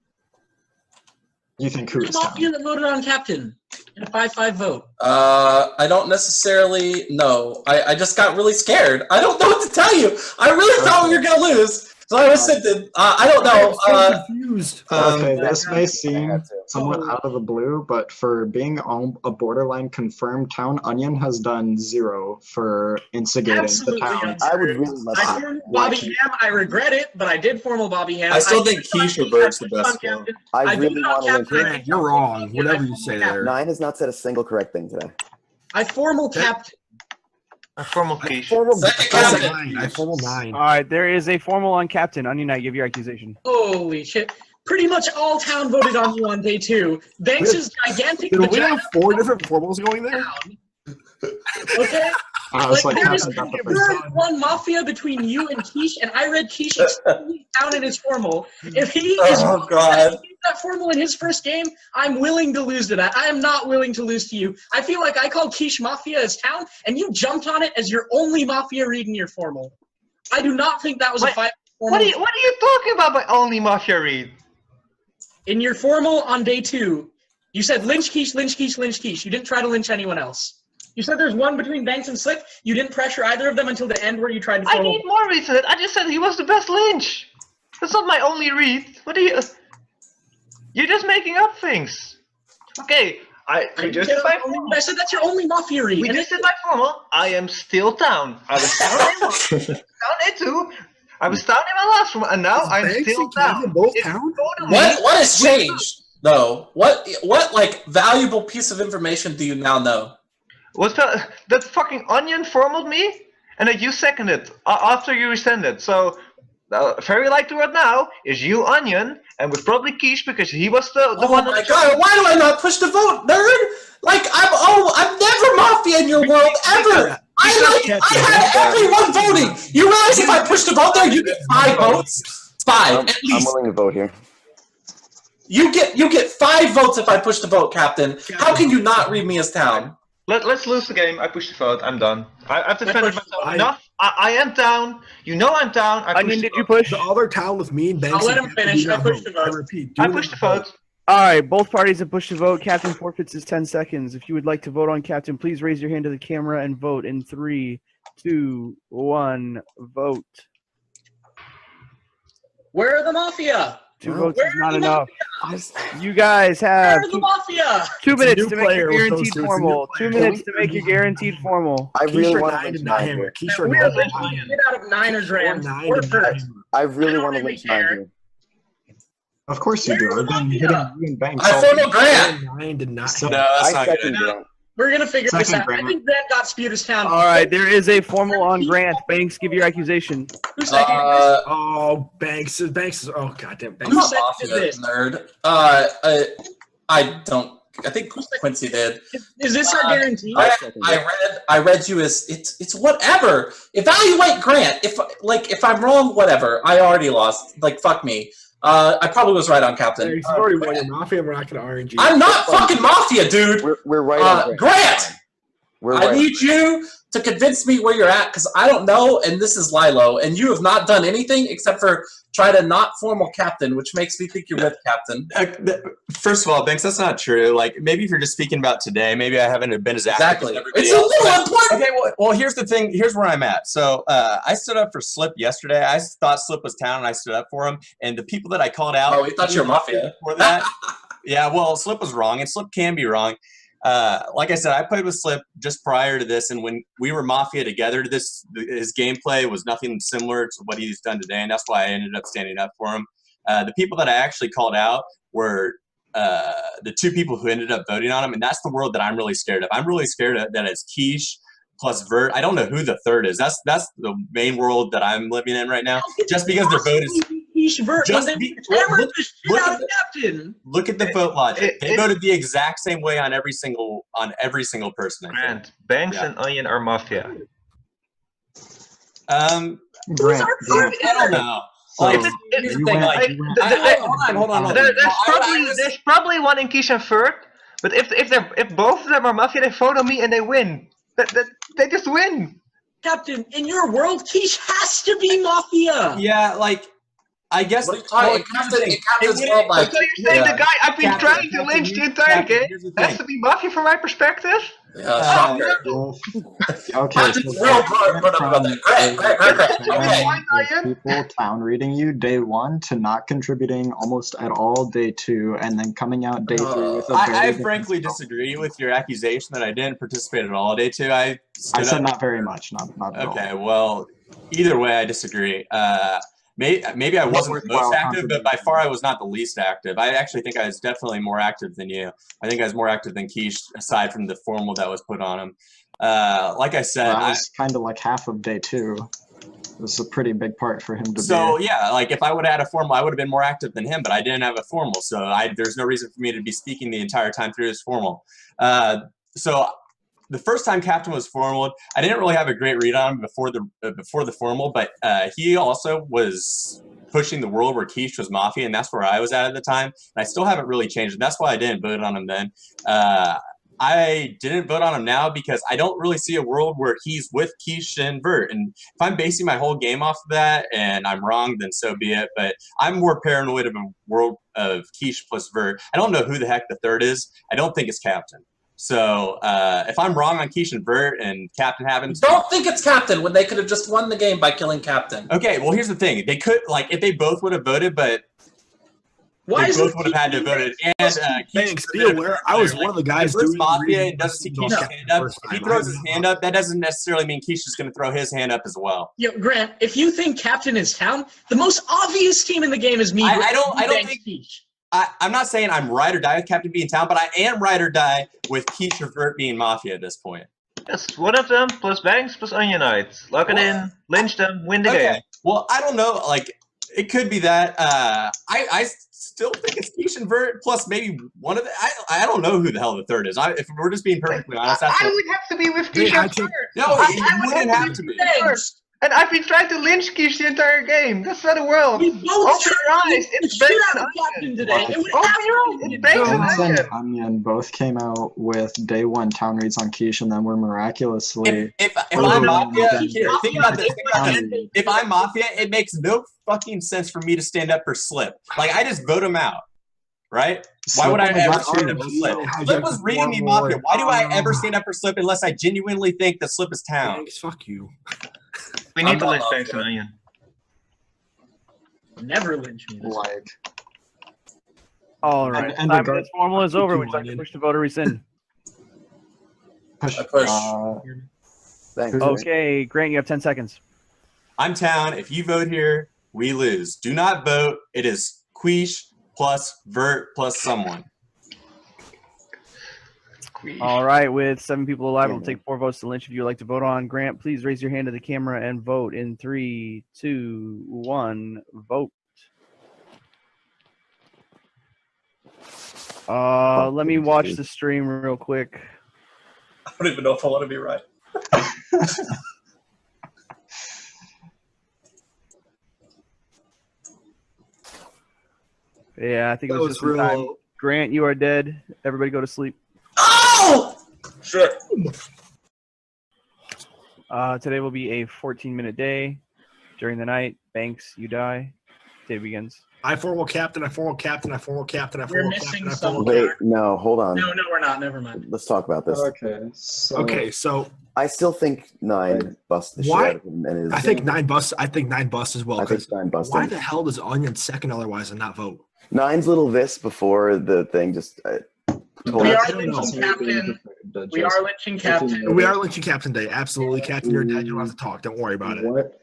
You think who is Mafia that voted on Captain in a 5-5 vote. I don't necessarily know. I just got really scared. I don't know what to tell you. I really thought we were gonna lose, so I rescinded. I don't know. I'm so confused. Okay, this may seem somewhat out of the blue, but for being a borderline confirmed town, Onion has done 0 for instigating Absolutely the town. I would really love I to. formal Bobby Hamm. I regret it, but I did formal Bobby Hamm. I still think Quiche Bird's the best one. I do really not want to win. Captain. Grant, you're wrong. Whatever you say there. 9 has not said a single correct thing today. I formal Captain. A formal Quiche. I formal 9. Alright, there is a formal on Captain. Onion Knight, give your accusation. Holy shit. Pretty much all town voted on you on day 2. Banks is gigantic. Did we have 4 different formals going there? Okay? Like there is Captain got the first one Mafia between you and Quiche, and I read Quiche extremely down in his formal. If he is that formal in his first game, I'm willing to lose to that. I am not willing to lose to you. I feel like I called Quiche Mafia as town, and you jumped on it as your only Mafia read in your formal. I do not think that was a 5 formal. What are you talking about by only Mafia read? In your formal on day 2, you said lynch Quiche, lynch Quiche, lynch Quiche. You didn't try to lynch anyone else. You said there's one between Banks and Slick. You didn't pressure either of them until the end where you tried to I need more reads than it. I just said he was the best lynch. That's not my only read. What are you... You're just making up things. Okay, I said that's your only Mafia read. We just did my formal. I am still down. I was down A2. I was down in my last one, and now I'm still down. Both down? What has changed though? What like valuable piece of information do you now know? What's that fucking Onion formaled me, and then you seconded after you rescinded. So very likely right now is you Onion, and with probably Quiche because he was the one. Oh my god! Why do I not push the vote, nerd? Like I'm never Mafia in your world ever. I had everyone voting. You realize if I push the vote there, you get 5 votes. 5 at least. I'm willing to vote here. You get 5 votes if I push the vote, Captain. How can you not read me as town? Let's lose the game. I push the vote. I'm done. I've defended myself enough. I am down. You know I'm down. Onion, did you push? The other town with me and Banks. I'll let him finish. I pushed the vote. I repeat. I pushed the vote. All right, both parties have pushed the vote. Captain forfeits his 10 seconds. If you would like to vote on Captain, please raise your hand to the camera and vote in 3, 2, 1. Vote. Where are the Mafia? 2 votes is not enough. You guys have Where are the Mafia? 2 minutes to make your guaranteed formal. 2 minutes to make your guaranteed formal. I really want to lynch 9 here. We are literally 8 out of 9 are Grant. We're first. I really want to lynch 9 here. Of course you do. I've been hitting you and Banks. I formal Grant. 9 did not. So, No, that's not good. We're gonna figure this out. Grant. I think Grant got spewed as town. All right, there is a formal on Grant. Banks, give your accusation. Who's second? Oh, Banks. Oh, goddamn. Banks. Who I'm seconded Mafia, this? nerd. I don't. I think Quincy did. Is this our guarantee? I read you as it's whatever. Evaluate Grant. If I'm wrong, whatever. I already lost. Like fuck me. I probably was right on Captain. You've already won your Mafia. We're not going to RNG. I'm not fucking Mafia, dude. We're right on Grant. I need you to convince me where you're at because I don't know, and this is Lilo, and you have not done anything except for try to not formal Captain, which makes me think you're with Captain. First of all, Banks, that's not true. Like, maybe if you're just speaking about today, maybe I haven't been as active as everybody It's a else. little important. Okay, well, here's the thing. Here's where I'm at. So I stood up for Slip yesterday. I thought Slip was town, and I stood up for him. And the people that I called out... Oh, we thought you were Mafia. For that, yeah, well, Slip was wrong, and Slip can be wrong. Like I said, I played with Slip just prior to this, and when we were Mafia together, his gameplay was nothing similar to what he's done today, and that's why I ended up standing up for him. The people that I actually called out were the 2 people who ended up voting on him, and that's the world that I'm really scared of. I'm really scared of that it's Quiche plus Vert. I don't know who the third is. That's the main world that I'm living in right now. Just because their vote is... Look at the vote logic. They voted the exact same way on every single person. Grant, Banks and Onion are Mafia. Grant, I don't know. Like, here's the thing. Like, hold on. There's probably one in Quiche and Vert, but if both of them are Mafia, they vote on me and they win. They just win. Captain, in your world, Quiche has to be Mafia. Yeah, like. I guess Captain's world, like, so you're saying the guy I've been trying to lynch the entire game has to be Mafia from my perspective? Shocker. Okay, people town reading you day 1 to not contributing almost at all day 2, and then coming out day 3 with a I frankly disagree with your accusation that I didn't participate at all day 2. I said not very much, not at all. Okay, well, either way, I disagree. Maybe I wasn't the most active, but by far I was not the least active. I actually think I was definitely more active than you. I think I was more active than Quiche, aside from the formal that was put on him. Like I said, I was kind of like half of day 2. It was a pretty big part for him to be. So yeah, like if I would have had a formal, I would have been more active than him, but I didn't have a formal, so there's no reason for me to be speaking the entire time through his formal. So the first time Captain was formal, I didn't really have a great read on him before the formal, but he also was pushing the world where Quiche was Mafia, and that's where I was at the time. And I still haven't really changed, and that's why I didn't vote on him then. I didn't vote on him now because I don't really see a world where he's with Quiche and Vert. And if I'm basing my whole game off of that and I'm wrong, then so be it. But I'm more paranoid of a world of Quiche plus Vert. I don't know who the heck the third is. I don't think it's Captain. So if I'm wrong on Quiche and Vert and Captain happens... Don't think it's Captain when they could have just won the game by killing Captain. Okay, well, here's the thing. They could, like, if they both would have voted, but Why they is both it would have had to vote it. And Thanks. Be aware, I was one of the guys doing doing Mafia the and doesn't see reason Keish's no. hand up. First If he time. throws his hand up, that doesn't necessarily mean Keisha's going to throw his hand up as well. Yo, Grant, if you think Captain is Town, the most obvious team in the game is me. I don't think. I'm not saying I'm ride or die with Captain being Town, but I am ride or die with Keish or Vert being Mafia at this point. Yes, one of them plus Banks plus Onion Knight. Lock it in, lynch them, win the game. Well, I don't know. Like, it could be that. I still think it's Keish and Vert plus maybe one of the. I don't know who the hell the third is. If we're just being perfectly honest, that's I would have to be with Keish and Vert. No, you wouldn't have to be. And I've been trying to lynch Keish the entire game. That's not the world. We both Open your eyes. It's Banks and Captain today. It would Open your eyes. It's Banks and Banks Onion. and Onion both came out with day one town reads on Keish and then were miraculously. If I'm Mafia, here, think about this. If I'm Mafia, it makes no fucking sense for me to stand up for Slip. Like, I just vote him out, right? Why would I ever stand up for Slip? Slip was reading me Mafia. Why do I ever stand up for Slip unless I genuinely think that Slip is Town? Fuck you. We need to lynch Banks and Onion. Never lynch me. Like. All right. And Time this formal is over. Would you like to push the vote or rescind? Push. Thanks. Okay, Grant, you have 10 seconds. I'm Town. If you vote here, we lose. Do not vote. It is Queish plus Vert plus someone. All right, with 7 people alive, it'll take 4 votes to lynch if you would like to vote on. Grant, please raise your hand to the camera and vote in 3, 2, 1. Vote. Let me watch the stream real quick. I don't even know if I want to be right. Yeah, I think it That was was just in time. real. Grant, you are dead. Everybody go to sleep. Oh! Shit. Today will be a 14-minute day. During the night, Banks, you die. Day begins. I formal captain. We're missing someone. Wait, no, hold on. No, we're not. Never mind. Let's talk about this. Okay, so I still think 9 busts the shit Why? out of him. And I think 9 busts. I think 9 busts as well. I think 9 busts. Why the hell does Onion second otherwise and not vote? 9's little this before the thing just. We are lynching Captain. We are lynching Captain. We are lynching Captain Day. Absolutely, Captain. You're dead. You don't have to talk. Don't worry about it. What?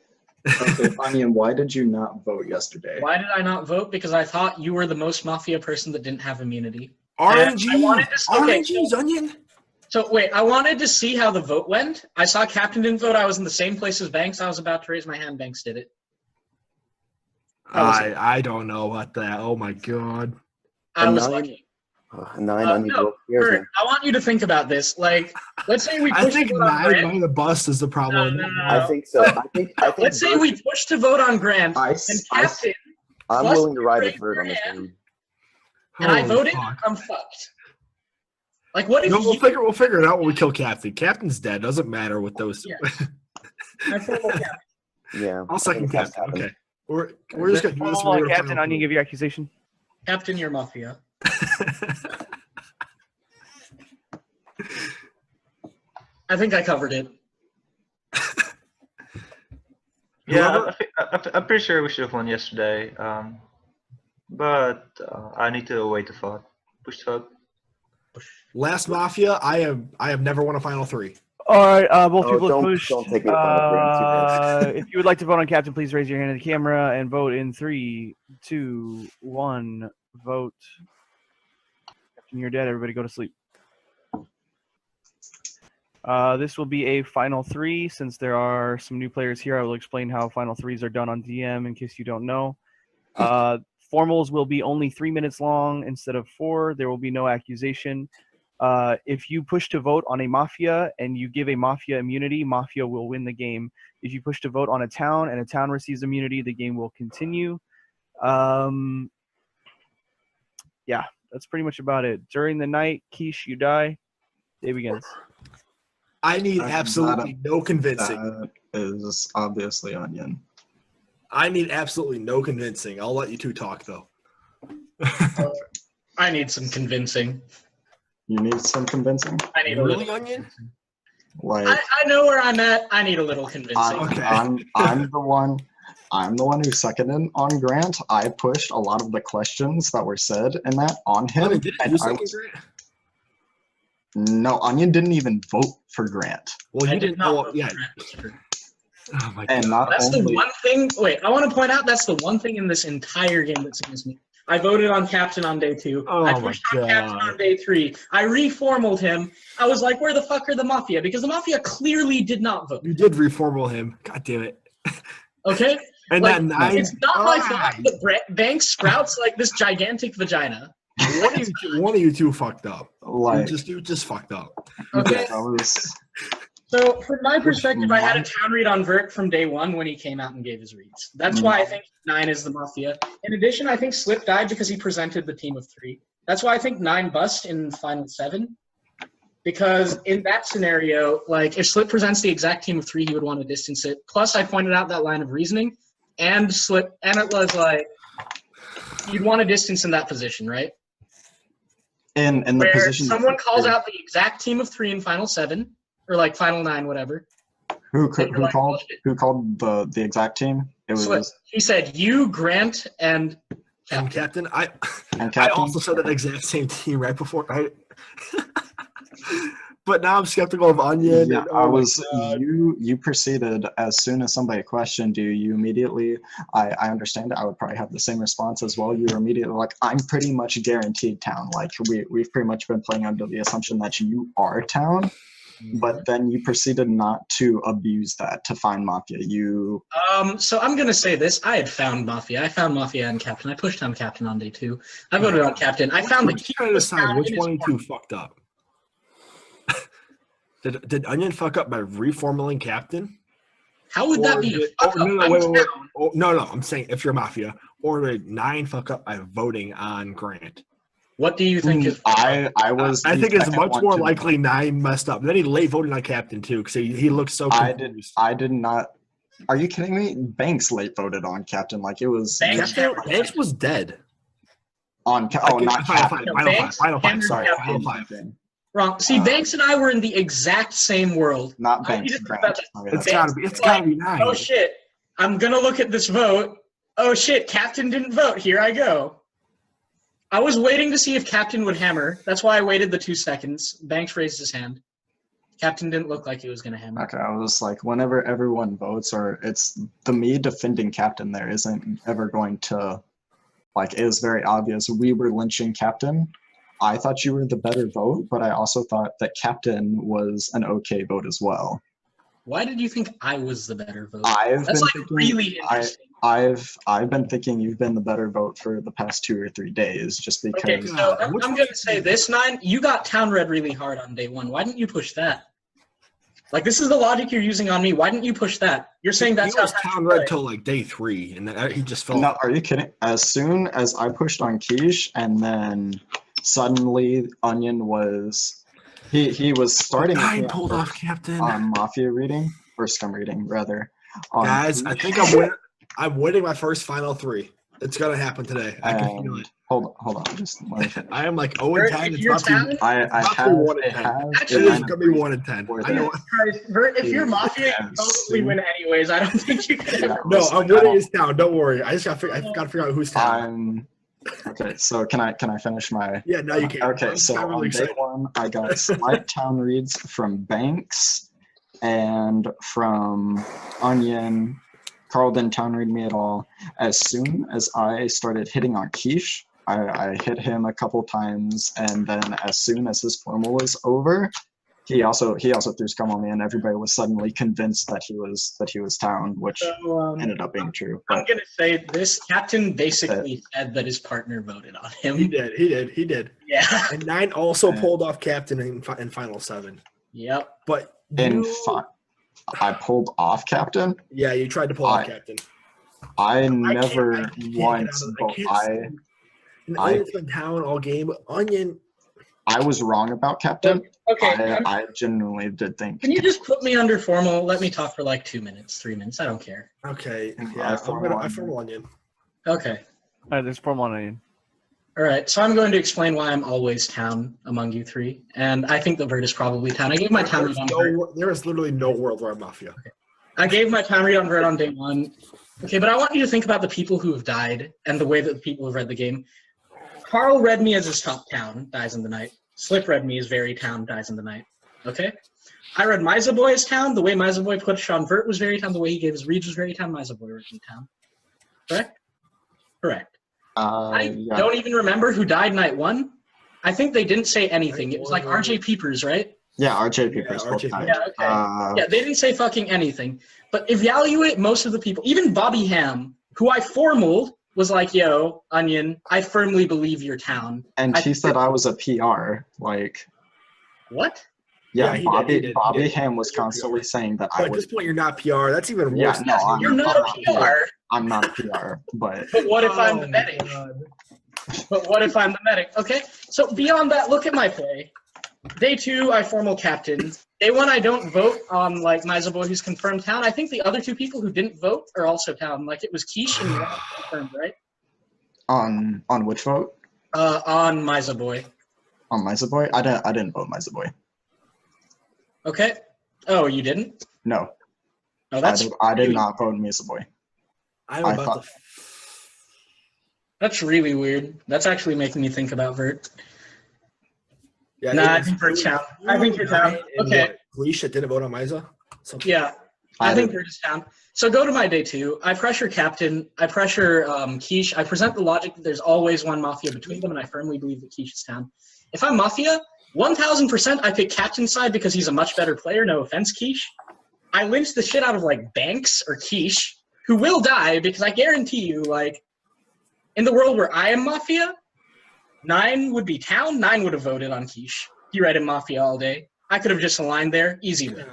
Okay, Onion, why did you not vote yesterday? Why did I not vote? Because I thought you were the most Mafia person that didn't have immunity. RNG. RNG's Onion. So wait, I wanted to see how the vote went. I saw Captain didn't vote. I was in the same place as Banks. I was about to raise my hand. Banks did it. I don't know about that. Oh my god. I was lucky. 9 Onion. No, Bert, I want you to think think this. Like, let's say we push I think to vote on 9 Grant. by the bust is the problem. No. I think so. I think Let's say we push to vote on Grant and Captain. I'm plus willing to ride with raise Vert on this Grant, one. And I Holy voted. fuck. I'm fucked. Like, what if No, you? we'll figure it out when we kill Captain. Captain's dead. Doesn't matter with those. Yeah. I formal Captain. Yeah. I'll second I think Captain. that's Okay. We're just gonna do this. Hold on, Captain, Onion, give your accusation. Captain, you're Mafia. I think I covered it. Yeah, I'm pretty sure we should have won yesterday. But I need to wait to vote. Push the vote. Last Mafia, I have never won a Final 3. All right, both people have don't pushed. take me to Final 3 If you would like to vote on Captain, please raise your hand to the camera and vote in 3, 2, 1. Vote. Captain, you're dead. Everybody go to sleep. This will be a Final 3. Since there are some new players here, I will explain how Final 3s are done on DM in case you don't know. Formals will be only 3 minutes long instead of 4. There will be no accusation. If you push to vote on a Mafia and you give a Mafia immunity, Mafia will win the game. If you push to vote on a town and a town receives immunity, the game will continue. Yeah, that's pretty much about it. During the night, Keish, you die. Day begins. I need absolutely no convincing. That is obviously Onion. I need absolutely no convincing. I'll let you two talk though. I need some convincing. You need some convincing? I need a little Onion. Like I know where I'm at. I need a little convincing. Okay. I'm the one I'm the one who seconded on Grant. I pushed a lot of the questions that were said in that on him. Onion, didn't you second Grant? No, Onion didn't even vote for Grant. Well, I you did didn't not know. vote Yeah. for Grant. Oh my And god. not That's only, the one thing. Wait, I want to point out that's the one thing in this entire game that scares me. I voted on Captain on day 2. Oh I my pushed on Captain God. on day 3. I reformaled him. I was like, where the fuck are the Mafia? Because the Mafia clearly did not vote. You did reformal him. God damn it. Okay? And like, that 9. it's not my fault that Banks sprouts like this gigantic vagina. One of you two fucked up. like, You just fucked up. Okay. Yeah, that was. So, from my perspective, I had a town read on Vert from day 1 when he came out and gave his reads. That's why I think 9 is the Mafia. In addition, I think Slip died because he presented the team of 3. That's why I think 9 bust in Final 7. Because in that scenario, like, if Slip presents the exact team of 3, he would want to distance it. Plus, I pointed out that line of reasoning, and Slip, and it was like, you'd want to distance in that position, right? In the Where position. someone calls out the exact team of 3 in Final 7, or like Final 9, whatever. Who called the exact team? It was Slip. He said you, Grant, and Captain. and I Captain. also said that exact same team right before. But now I'm skeptical of Onion. Yeah, and, I oh my was. God. You proceeded as soon as somebody questioned you. You immediately. I understand. I would probably have the same response as well. You were immediately like, "I'm pretty much guaranteed town." Like we've pretty much been playing under the assumption that you are town. But then you proceeded not to abuse that to find Mafia. So I'm gonna say this. I had found Mafia. I found Mafia and Captain. I pushed on Captain on day 2. I voted on Captain. I found the key. Trying to decide which one of you two fucked up. Did Onion fuck up by reformulating Captain? How would that be? No. I'm saying if you're Mafia, or did 9 fuck up by voting on Grant? What do you think is? I think it's much more likely 9 messed up. And then he late voted on Captain too because he looked so confused. I did not. Are you kidding me? Banks late voted on Captain. Like it was. Banks was dead. On not Captain. Final five. Sorry, Final 5. Wrong. See, Banks and I were in the exact same world. Not Banks. Grant. It's gotta be 9. Oh shit! I'm gonna look at this vote. Oh shit! Captain didn't vote. Here I go. I was waiting to see if Captain would hammer. That's why I waited the 2 seconds. Banks raised his hand. Captain didn't look like he was gonna hammer. Okay, I was like, whenever everyone votes, or it's the me defending Captain, there isn't ever going to, like, it was very obvious. We were lynching Captain. I thought you were the better vote, but I also thought that Captain was an okay vote as well. Why did you think I was the better vote? That's really interesting. I've been thinking you've been the better vote for the past 2 or 3 days, just because. Okay, so I'm going to say this, 9. You got Town Red really hard on day 1. Why didn't you push that? Like, this is the logic you're using on me. Why didn't you push that? You're saying that's he was Town Red till like day 3, and then he just fell. No, are you kidding? As soon as I pushed on Quiche, and then suddenly Onion was. He was starting. 9 pulled off Captain on Mafia reading or Scum reading rather. Guys, I think I'm winning my first Final 3. It's gonna happen today. I can feel it. Hold on, just I am like 0-10. It's gonna be 1-10. I know. Vert, if you're Mafia, you probably win anyways. I don't think you can. No, I'm winning his town. Don't worry. I just gotta figure out who's town. Okay, so can I finish my? Yeah, now you can. Okay, so on day 1, I got slight town reads from Banks and from Onion. Carl didn't town read me at all. As soon as I started hitting on Quiche, I hit him a couple times, and then as soon as his formal was over, he also threw scum on me, and everybody was suddenly convinced that he was town, which ended up being true. I'm gonna say this: Captain basically said that his partner voted on him. He did. Yeah. And 9 also pulled off Captain in Final 7. Yep. But I pulled off Captain? Yeah, you tried to pull off Captain. I never once. Onion's been town all game. Onion. I was wrong about Captain. Okay. I genuinely did think. Can you just put me under formal? Let me talk for like 2 minutes, 3 minutes. I don't care. Okay. Yeah, I formal Onion. Okay. All right, there's formal Onion. All right, so I'm going to explain why I'm always town among you 3, and I think the Vert is probably town. I gave my town. There is literally no world where I'm Mafia. Okay. I gave my time read on Vert on day 1. Okay, but I want you to think about the people who have died and the way that the people who've read the game. Carl read me as his top town, dies in the night. Slip read me as very town, dies in the night. Okay? I read Miza as town. The way Miza pushed on Vert was very town. The way he gave his reads was very town. Miza read me town. Correct? Correct. I don't even remember who died night 1. I think they didn't say anything. It was like RJ Peepers, right? Yeah, RJ Peepers. Yeah, okay. Yeah, they didn't say fucking anything. But evaluate most of the people. Even Bobby Hamm, who I formaled, was like, yo, Onion, I firmly believe your town. And she said I was a PR. Like, what? Yeah, Bobby Hamm was constantly saying that At this point, you're not PR. That's even worse. Yeah, no, you're not a PR. I'm not a PR, but. But what if I'm the medic? But what if I'm the medic? Okay, so beyond that, look at my play. Day 2, I formal captain. Day 1, I don't vote on like Miza who's confirmed town. I think the other 2 people who didn't vote are also town. Like it was Quiche and Ryan confirmed, right? On which vote? On Miza On Miza I didn't vote Miza Okay. Oh, you didn't? No. Oh, that's. I did not vote Miza That's really weird. That's actually making me think about Vert. Yeah, nah, I think Vert's town. I think Vert's town. Okay. Gleisha didn't vote on Miza? Yeah. I think Vert's town. So go to my day 2. I pressure Captain. I pressure Quiche. I present the logic that there's always one Mafia between them, and I firmly believe that Quiche is town. If I'm Mafia, 1000% I pick Captain's side because he's a much better player. No offense, Quiche. I lynch the shit out of like Banks or Quiche, who will die because I guarantee you, like, in the world where I am Mafia, 9 would be town. 9 would have voted on Quiche. He read him Mafia all day. I could have just aligned there. Easy win.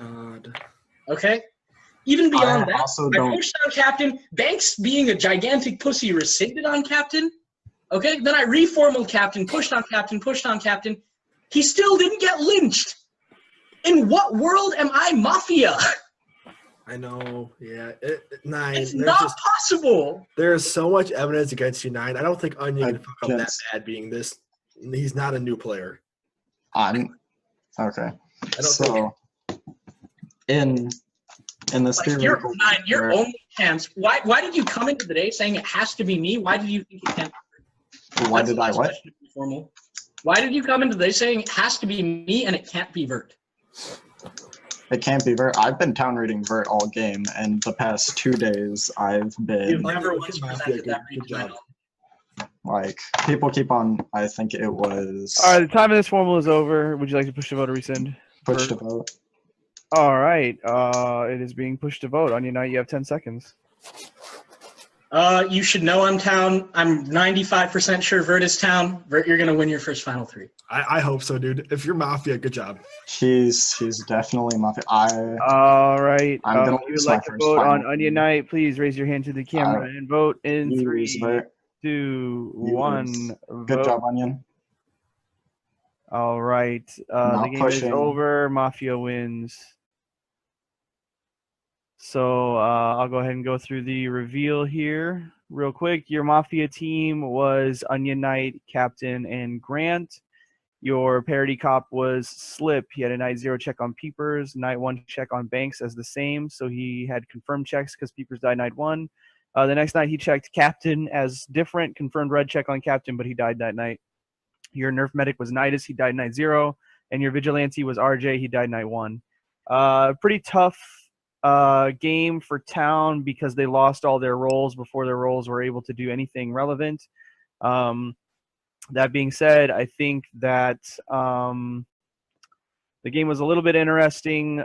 Okay? Even beyond that, I pushed on Captain. Banks being a gigantic pussy rescinded on Captain. Okay? Then I reformaled Captain, pushed on Captain, pushed on Captain. He still didn't get lynched. In what world am I Mafia? I know, yeah. 9. It's not possible. There's so much evidence against you, 9. I don't think Onion can fuck up that bad being this. He's not a new player. Okay. So, in this like you're 9, your only chance. Why did you come into the day saying it has to be me? Why did you think it can't be Vert? Why did I what? Formal. Why did you come into the day saying it has to be me and it can't be Vert? It can't be Vert. I've been town reading Vert all game, and the past 2 days I've been. You've never once presented that read to my knowledge. Like, people keep on, I think it was. All right, the time of this formal is over. Would you like to push to vote or rescind? Push to vote. All right, it is being pushed to vote. On your night, you have 10 seconds. You should know I'm town. I'm 95% sure Vert is town. Vert, you're gonna win your first final 3. I hope so, dude. If you're Mafia, good job. She's definitely Mafia. All right. I'm gonna if you would like to vote on Onion Night, please raise your hand to the camera and vote in 3, 2, 1. Good job, Onion. All right. The game is over. Mafia wins. So I'll go ahead and go through the reveal here real quick. Your Mafia team was Onion Knight, Captain, and Grant. Your Parity cop was Slip. He had a night 0 check on Peepers, night 1 check on Banks as the same. So he had confirmed checks because Peepers died night 1. The next night he checked Captain as different, confirmed red check on Captain, but he died that night. Your Nerf medic was Nidus. He died night 0. And your Vigilante was RJ. He died night 1. Pretty tough game for town because they lost all their roles before their roles were able to do anything relevant. That being said, I think that the game was a little bit interesting.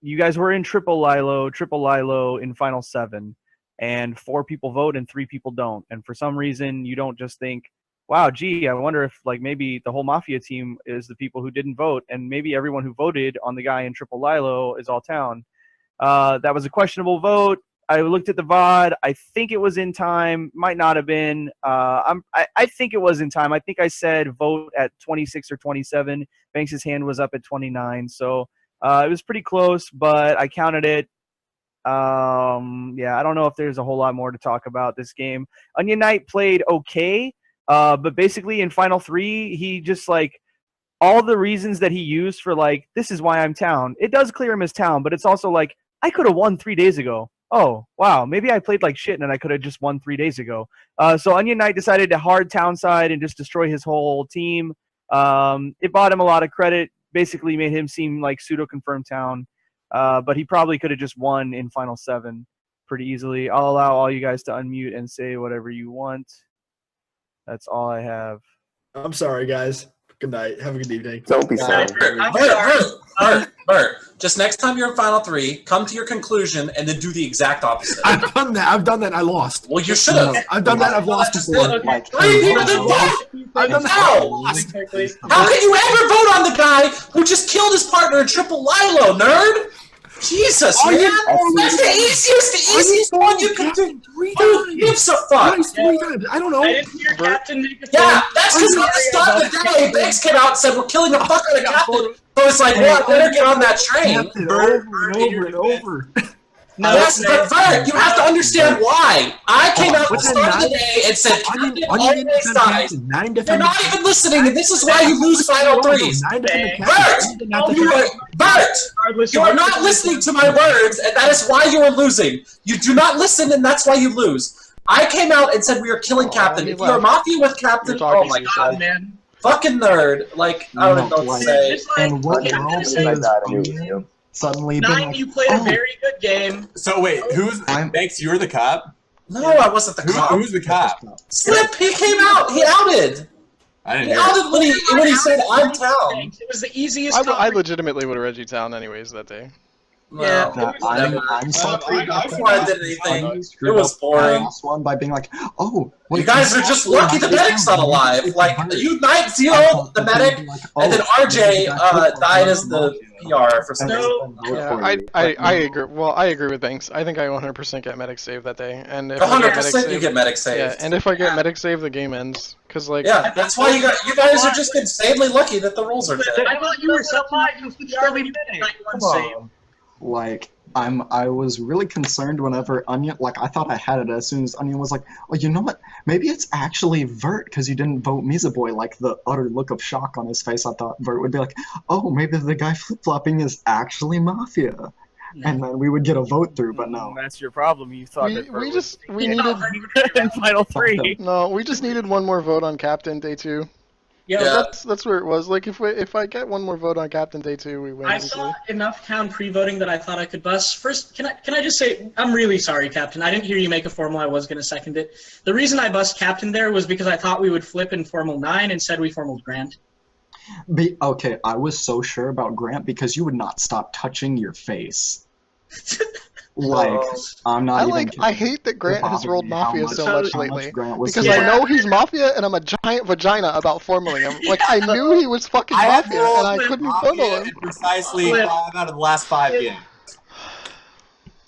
You guys were in triple Lilo in final 7, and 4 people vote and 3 people don't. And for some reason, you don't just think, wow, gee, I wonder if like maybe the whole Mafia team is the people who didn't vote, and maybe everyone who voted on the guy in triple Lilo is all town. That was a questionable vote. I looked at the VOD. I think it was in time. Might not have been. I think it was in time. I think I said vote at 26 or 27. Banks' hand was up at 29. So it was pretty close, but I counted it. Yeah, I don't know if there's a whole lot more to talk about this game. Onion Knight played okay, but basically in Final 3, he just like all the reasons that he used for like, this is why I'm town. It does clear him as town, but it's also like, I could have won 3 days ago. Oh, wow. Maybe I played like shit and I could have just won 3 days ago. So Onion Knight decided to hard Townside and just destroy his whole team. It bought him a lot of credit, basically made him seem like pseudo-confirmed town. But he probably could have just won in Final 7 pretty easily. I'll allow all you guys to unmute and say whatever you want. That's all I have. I'm sorry, guys. Good night. Have a good evening. Don't be sorry. Bert, just next time you're in Final 3, come to your conclusion and then do the exact opposite. I've done that. I lost. Well, you should have. I've done that. I've lost before. 3 people did that. I've done that. How can you ever vote on the guy who just killed his partner in triple Lilo, nerd? Jesus, man. That's the easiest one you can do. Who gives a fuck? I don't know. I didn't hear Captain make a Yeah, that's because at the start of the day, Banks came out and said, we're killing the fuck out of Captain. So it's like, well, I better get on that train. Over and over. No, but Vert, you have to understand why. I came out at the start of the day and said, Captain always dies. You're not even listening, and this is why you lose Final 3s. Bert, you are not listening to my words, and that is why you are losing. You do not listen, and that's why you lose. I came out and said we are killing Captain. If you are Mafia with Captain, oh my god, man. Fucking nerd. Like, I don't know what to say. And what world is suddenly Nine, you played a very good game. So wait, who's Banks? You were the cop? No, I wasn't the cop. Who's the cop? Slip. He came out. He outed. I didn't He hear outed when he said I'm town. It was the easiest. I legitimately would have read you town anyways that day. Yeah, I'm sorry. Before I did anything, it was boring. Last one by being like, oh, You guys are just lucky the medic's not alive. Like, you Night Zero, the medic, and then RJ died as the PR for some reason. Yeah, I agree. Well, I agree with Banks. I think I 100% get medic save that day, and if 100% you get medic save. Yeah, and if I get medic save, the game ends. Cause like yeah, that's why you guys are just insanely lucky that the rules are good. I thought you were something. Like, I was really concerned whenever Onion, like, I thought I had it as soon as Onion was like, oh, you know what, maybe it's actually Vert because you didn't vote Misa Boy. Like, the utter look of shock on his face, I thought Vert would be like, oh, maybe the guy flip-flopping is actually Mafia. Yeah. And then we would get a vote through, but no. That's your problem. You thought we needed in Final 3. No, we just needed one more vote on Captain Day 2. Yeah, that's where it was. Like if I get one more vote on Captain Day 2, we win. I saw enough town pre-voting that I thought I could bust. First, can I just say I'm really sorry, Captain. I didn't hear you make a formal. I was going to second it. The reason I bust Captain there was because I thought we would flip in Formal 9 and said we formaled Grant. Okay, I was so sure about Grant because you would not stop touching your face. Like, I'm not I hate that Grant has rolled Mafia so much lately. Because I know he's Mafia and I'm a giant vagina about formaling him. Like, I knew he was fucking Mafia and I couldn't formal him. Precisely 5 out of the last 5 games.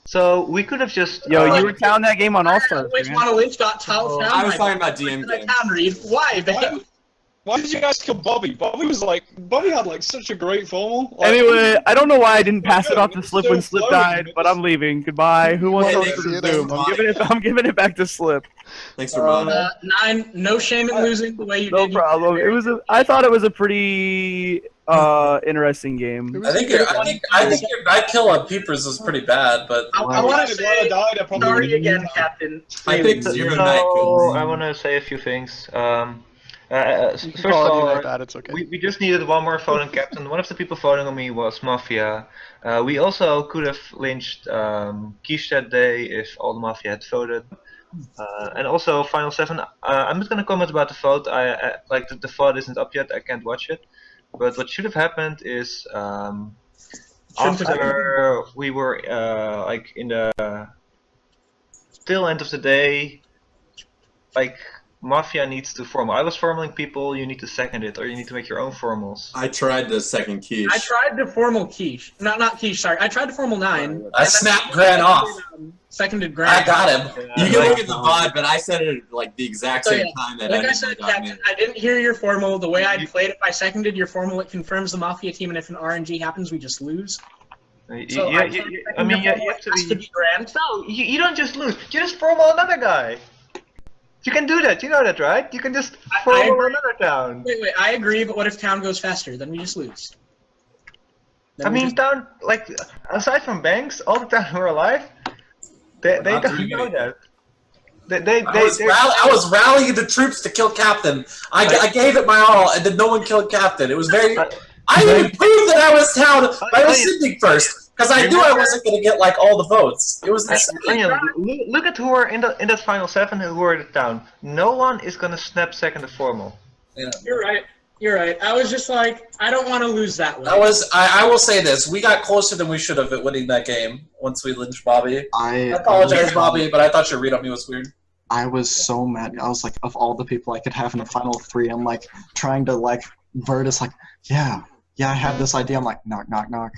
So we could have just. Yo, you were town that game on All Stars. Lynch got town. I was talking about DM games. Why, babe? Why did you guys kill Bobby? Bobby had like such a great formal. Like, anyway, I don't know why I didn't pass it off to Slip when Slip died, but I'm leaving. Goodbye. Who wants to the Zoom? I'm giving it back to Slip. Thanks for running. 9, no shame in losing the way you did. No problem. I thought it was a pretty interesting game. I think your night kill on Peepers was pretty bad, but I want to say sorry again, Captain. I picked 0 night kills. I want to say a few things. First of all, it's okay. we just needed one more vote on Captain. One of the people voting on me was Mafia. We also could have lynched Kish that day if all the Mafia had voted. And also Final 7. I'm not going to comment about the vote. Like the vote isn't up yet. I can't watch it. But what should have happened is after we were like in the still end of the day, like. Mafia needs to formal. I was formaling people, you need to second it, or you need to make your own formals. I tried to second Quiche. I tried to formal Quiche. Not Quiche, sorry. I tried to formal 9. I snapped Grant off. Seconded Grant. I got him. You can look at the VOD, but I said it at like the exact same time that I said, Captain, I didn't hear your formal. The way I played it, if I seconded your formal, it confirms the Mafia team, and if an RNG happens, we just lose. So you have to be Grant. No, you don't just lose. You just formal another guy. You can do that, you know that, right? You can just formal another town. Wait, I agree, but what if town goes faster? Then we just lose. I mean, Town, like, aside from Banks, all the Town who are alive, they don't know that. I was rallying the troops to kill Captain. I gave it my all, and then no one killed Captain. It was very. I even proved that I was Town by rescinding first, because I knew I wasn't going to get like all the votes. It was insane. Look at who are in that final 7 and who are the Town. No one is going to snap second to formal. Yeah. You're right. You're right. I was just like, I don't want to lose that one. I will say this: we got closer than we should have at winning that game once we lynched Bobby. I apologize, Bobby, but I thought your read on me was weird. I was so mad. I was like, of all the people I could have in the final 3, I'm like trying to like Vert is like, yeah, I had this idea. I'm like, knock, knock, knock.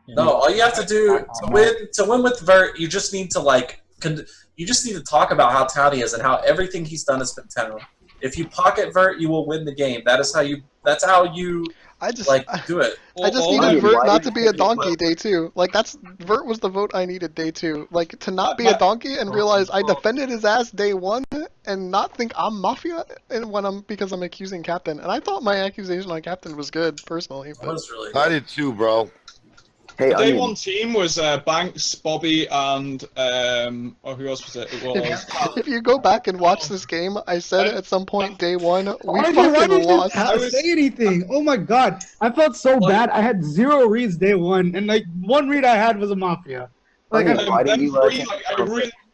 No, all you have to do to win with Vert, you just need to like, you just need to talk about how Town he is and how everything he's done has been Town. If you pocket Vert, you will win the game. That's how you do it. I just needed Vert not to be a donkey day 2. Like Vert was the vote I needed day 2. Like to not be a donkey and realize I defended his ass day 1 and not think I'm Mafia and because I'm accusing Captain. And I thought my accusation on Captain was good personally. But... was really I did too, bro. Hey, the day 1 team was Banks, Bobby, and who else was it? It was. If you go back and watch this game, I said at some point day 1 we fucking lost. I didn't say anything. Oh my god, I felt so bad. I had 0 reads day 1, and like 1 read I had was a Mafia. Like, I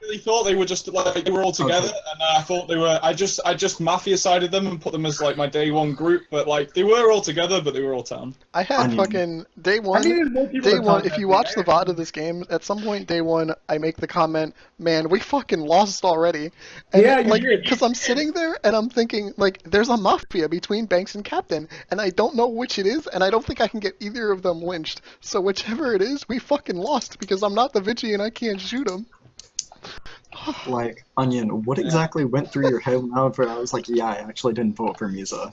really thought they were just like they were all together, and I thought they were. I just Mafia-sided them and put them as like my day 1 group, but like they were all together, but they were all Town. I had fucking day 1. Day 1. If you watch the VOD of this game, at some point day 1, I make the comment, "Man, we fucking lost already." And yeah, like because I'm sitting there and I'm thinking like there's a Mafia between Banks and Captain, and I don't know which it is, and I don't think I can get either of them lynched. So whichever it is, we fucking lost because I'm not the Vigi and I can't shoot him. Like, Onion, what exactly went through your head now where I was like, yeah, I actually didn't vote for Misa?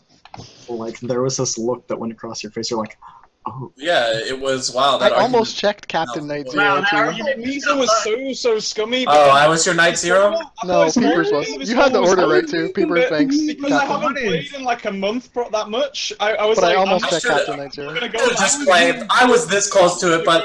Like, there was this look that went across your face, you're like, oh. Yeah, it was, wow. I almost checked Captain Night Zero, too. Misa was so scummy. Oh, I was your Night Zero? No, Peepers was. You had the order right, too. Peepers, Banks, Because I haven't played in like a month that much, I was but like... I almost checked Captain Night Zero. I was this close to it, but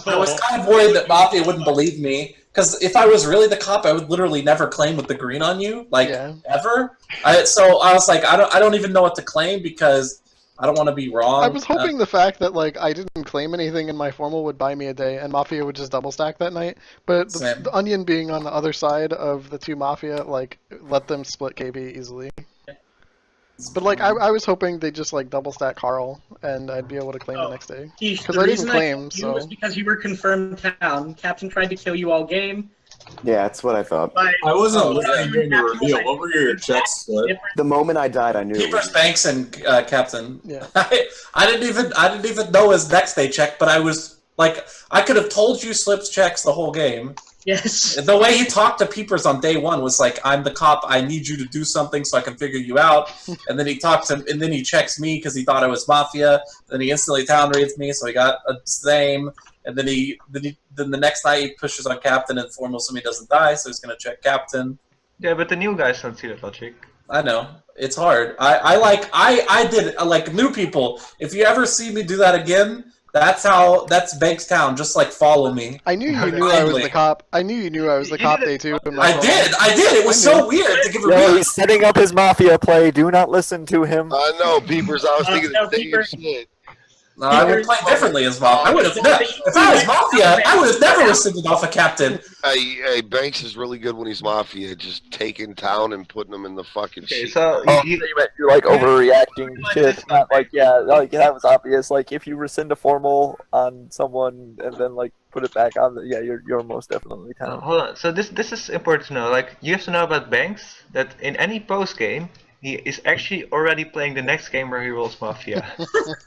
I was kind of worried that Mafia wouldn't believe me. Because if I was really the cop, I would literally never claim with the green on you, like ever. So I was like, I don't even know what to claim because I don't want to be wrong. I was hoping the fact that like I didn't claim anything in my formal would buy me a day, and Mafia would just double stack that night. But the Onion being on the other side of the 2 Mafia, like let them split KB easily. But like I was hoping they'd just like double stack Carl, and I'd be able to claim the next day. Because I didn't claim, so. It was because you were confirmed Town. Captain tried to kill you all game. Yeah, that's what I thought. I wasn't listening during the reveal. What were your checks, Slip? The moment I died, I knew. Keepers, Banks, and Captain. Yeah. I didn't even know his next day check, but I was like, I could have told you Slip's checks the whole game. Yes. The way he talked to Peepers on day 1 was like, "I'm the cop. I need you to do something so I can figure you out." And then he talks him, and then he checks me because he thought I was Mafia. Then he instantly Town reads me, so he got a same. And then then the next night he pushes on Captain and formal so he doesn't die, so he's gonna check Captain. Yeah, but the new guys don't see that logic. I know it's hard. I did like new people. If you ever see me do that again. That's Banks Town. Just like follow me. I knew you knew I was the cop. I knew you knew I was the cop day 2. I did. It was so weird to give a Yo, he's setting up his Mafia play. Do not listen to him. I know, Peepers. I was thinking the same shit. No, I would play differently as Mafia. I would have. If I was Mafia, I would have never rescinded off a Captain. Hey, Banks is really good when he's Mafia, just taking Town and putting them in the fucking shit. So you're like overreacting shit. Not like like that was obvious. Like if you rescind a formal on someone and then like put it back on, you're most definitely Town. Hold on. So this is important to know. Like you have to know about Banks that in any post game. He is actually already playing the next game where he rolls Mafia.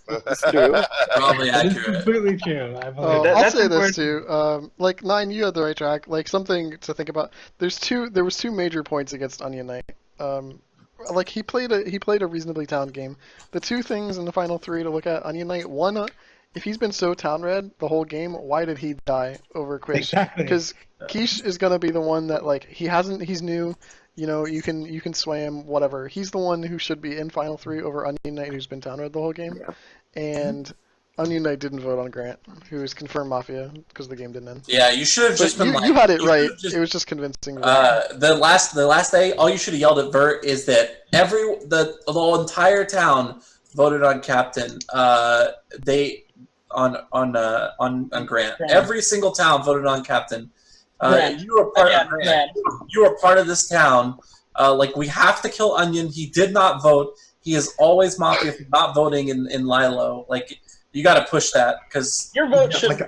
That's true. Probably accurate. It's completely true. I believe I'll say this too. Like 9, you had the right track. Like something to think about. There was 2 major points against Onion Knight. Like he played a reasonably Town game. The 2 things in the final 3 to look at Onion Knight. One, if he's been so Town red the whole game, why did he die over Quish? Exactly. Because Quiche is gonna be the one that like he's new. You know, you can sway him, whatever. He's the one who should be in Final 3 over Onion Knight, who's been Town red the whole game. Yeah. And Onion Knight didn't vote on Grant, who was confirmed Mafia because the game didn't end. Yeah, you should have just been you, like. you had it right. Just, it was just convincing. The last day, all you should have yelled at Vert is that the entire town voted on Captain. On Grant. Every single town voted on Captain. You were part of Grant. You were part of this town. Like, we have to kill Onion. He did not vote. He is always Mafia for not voting in Lilo. Like, you got to push that because your vote should.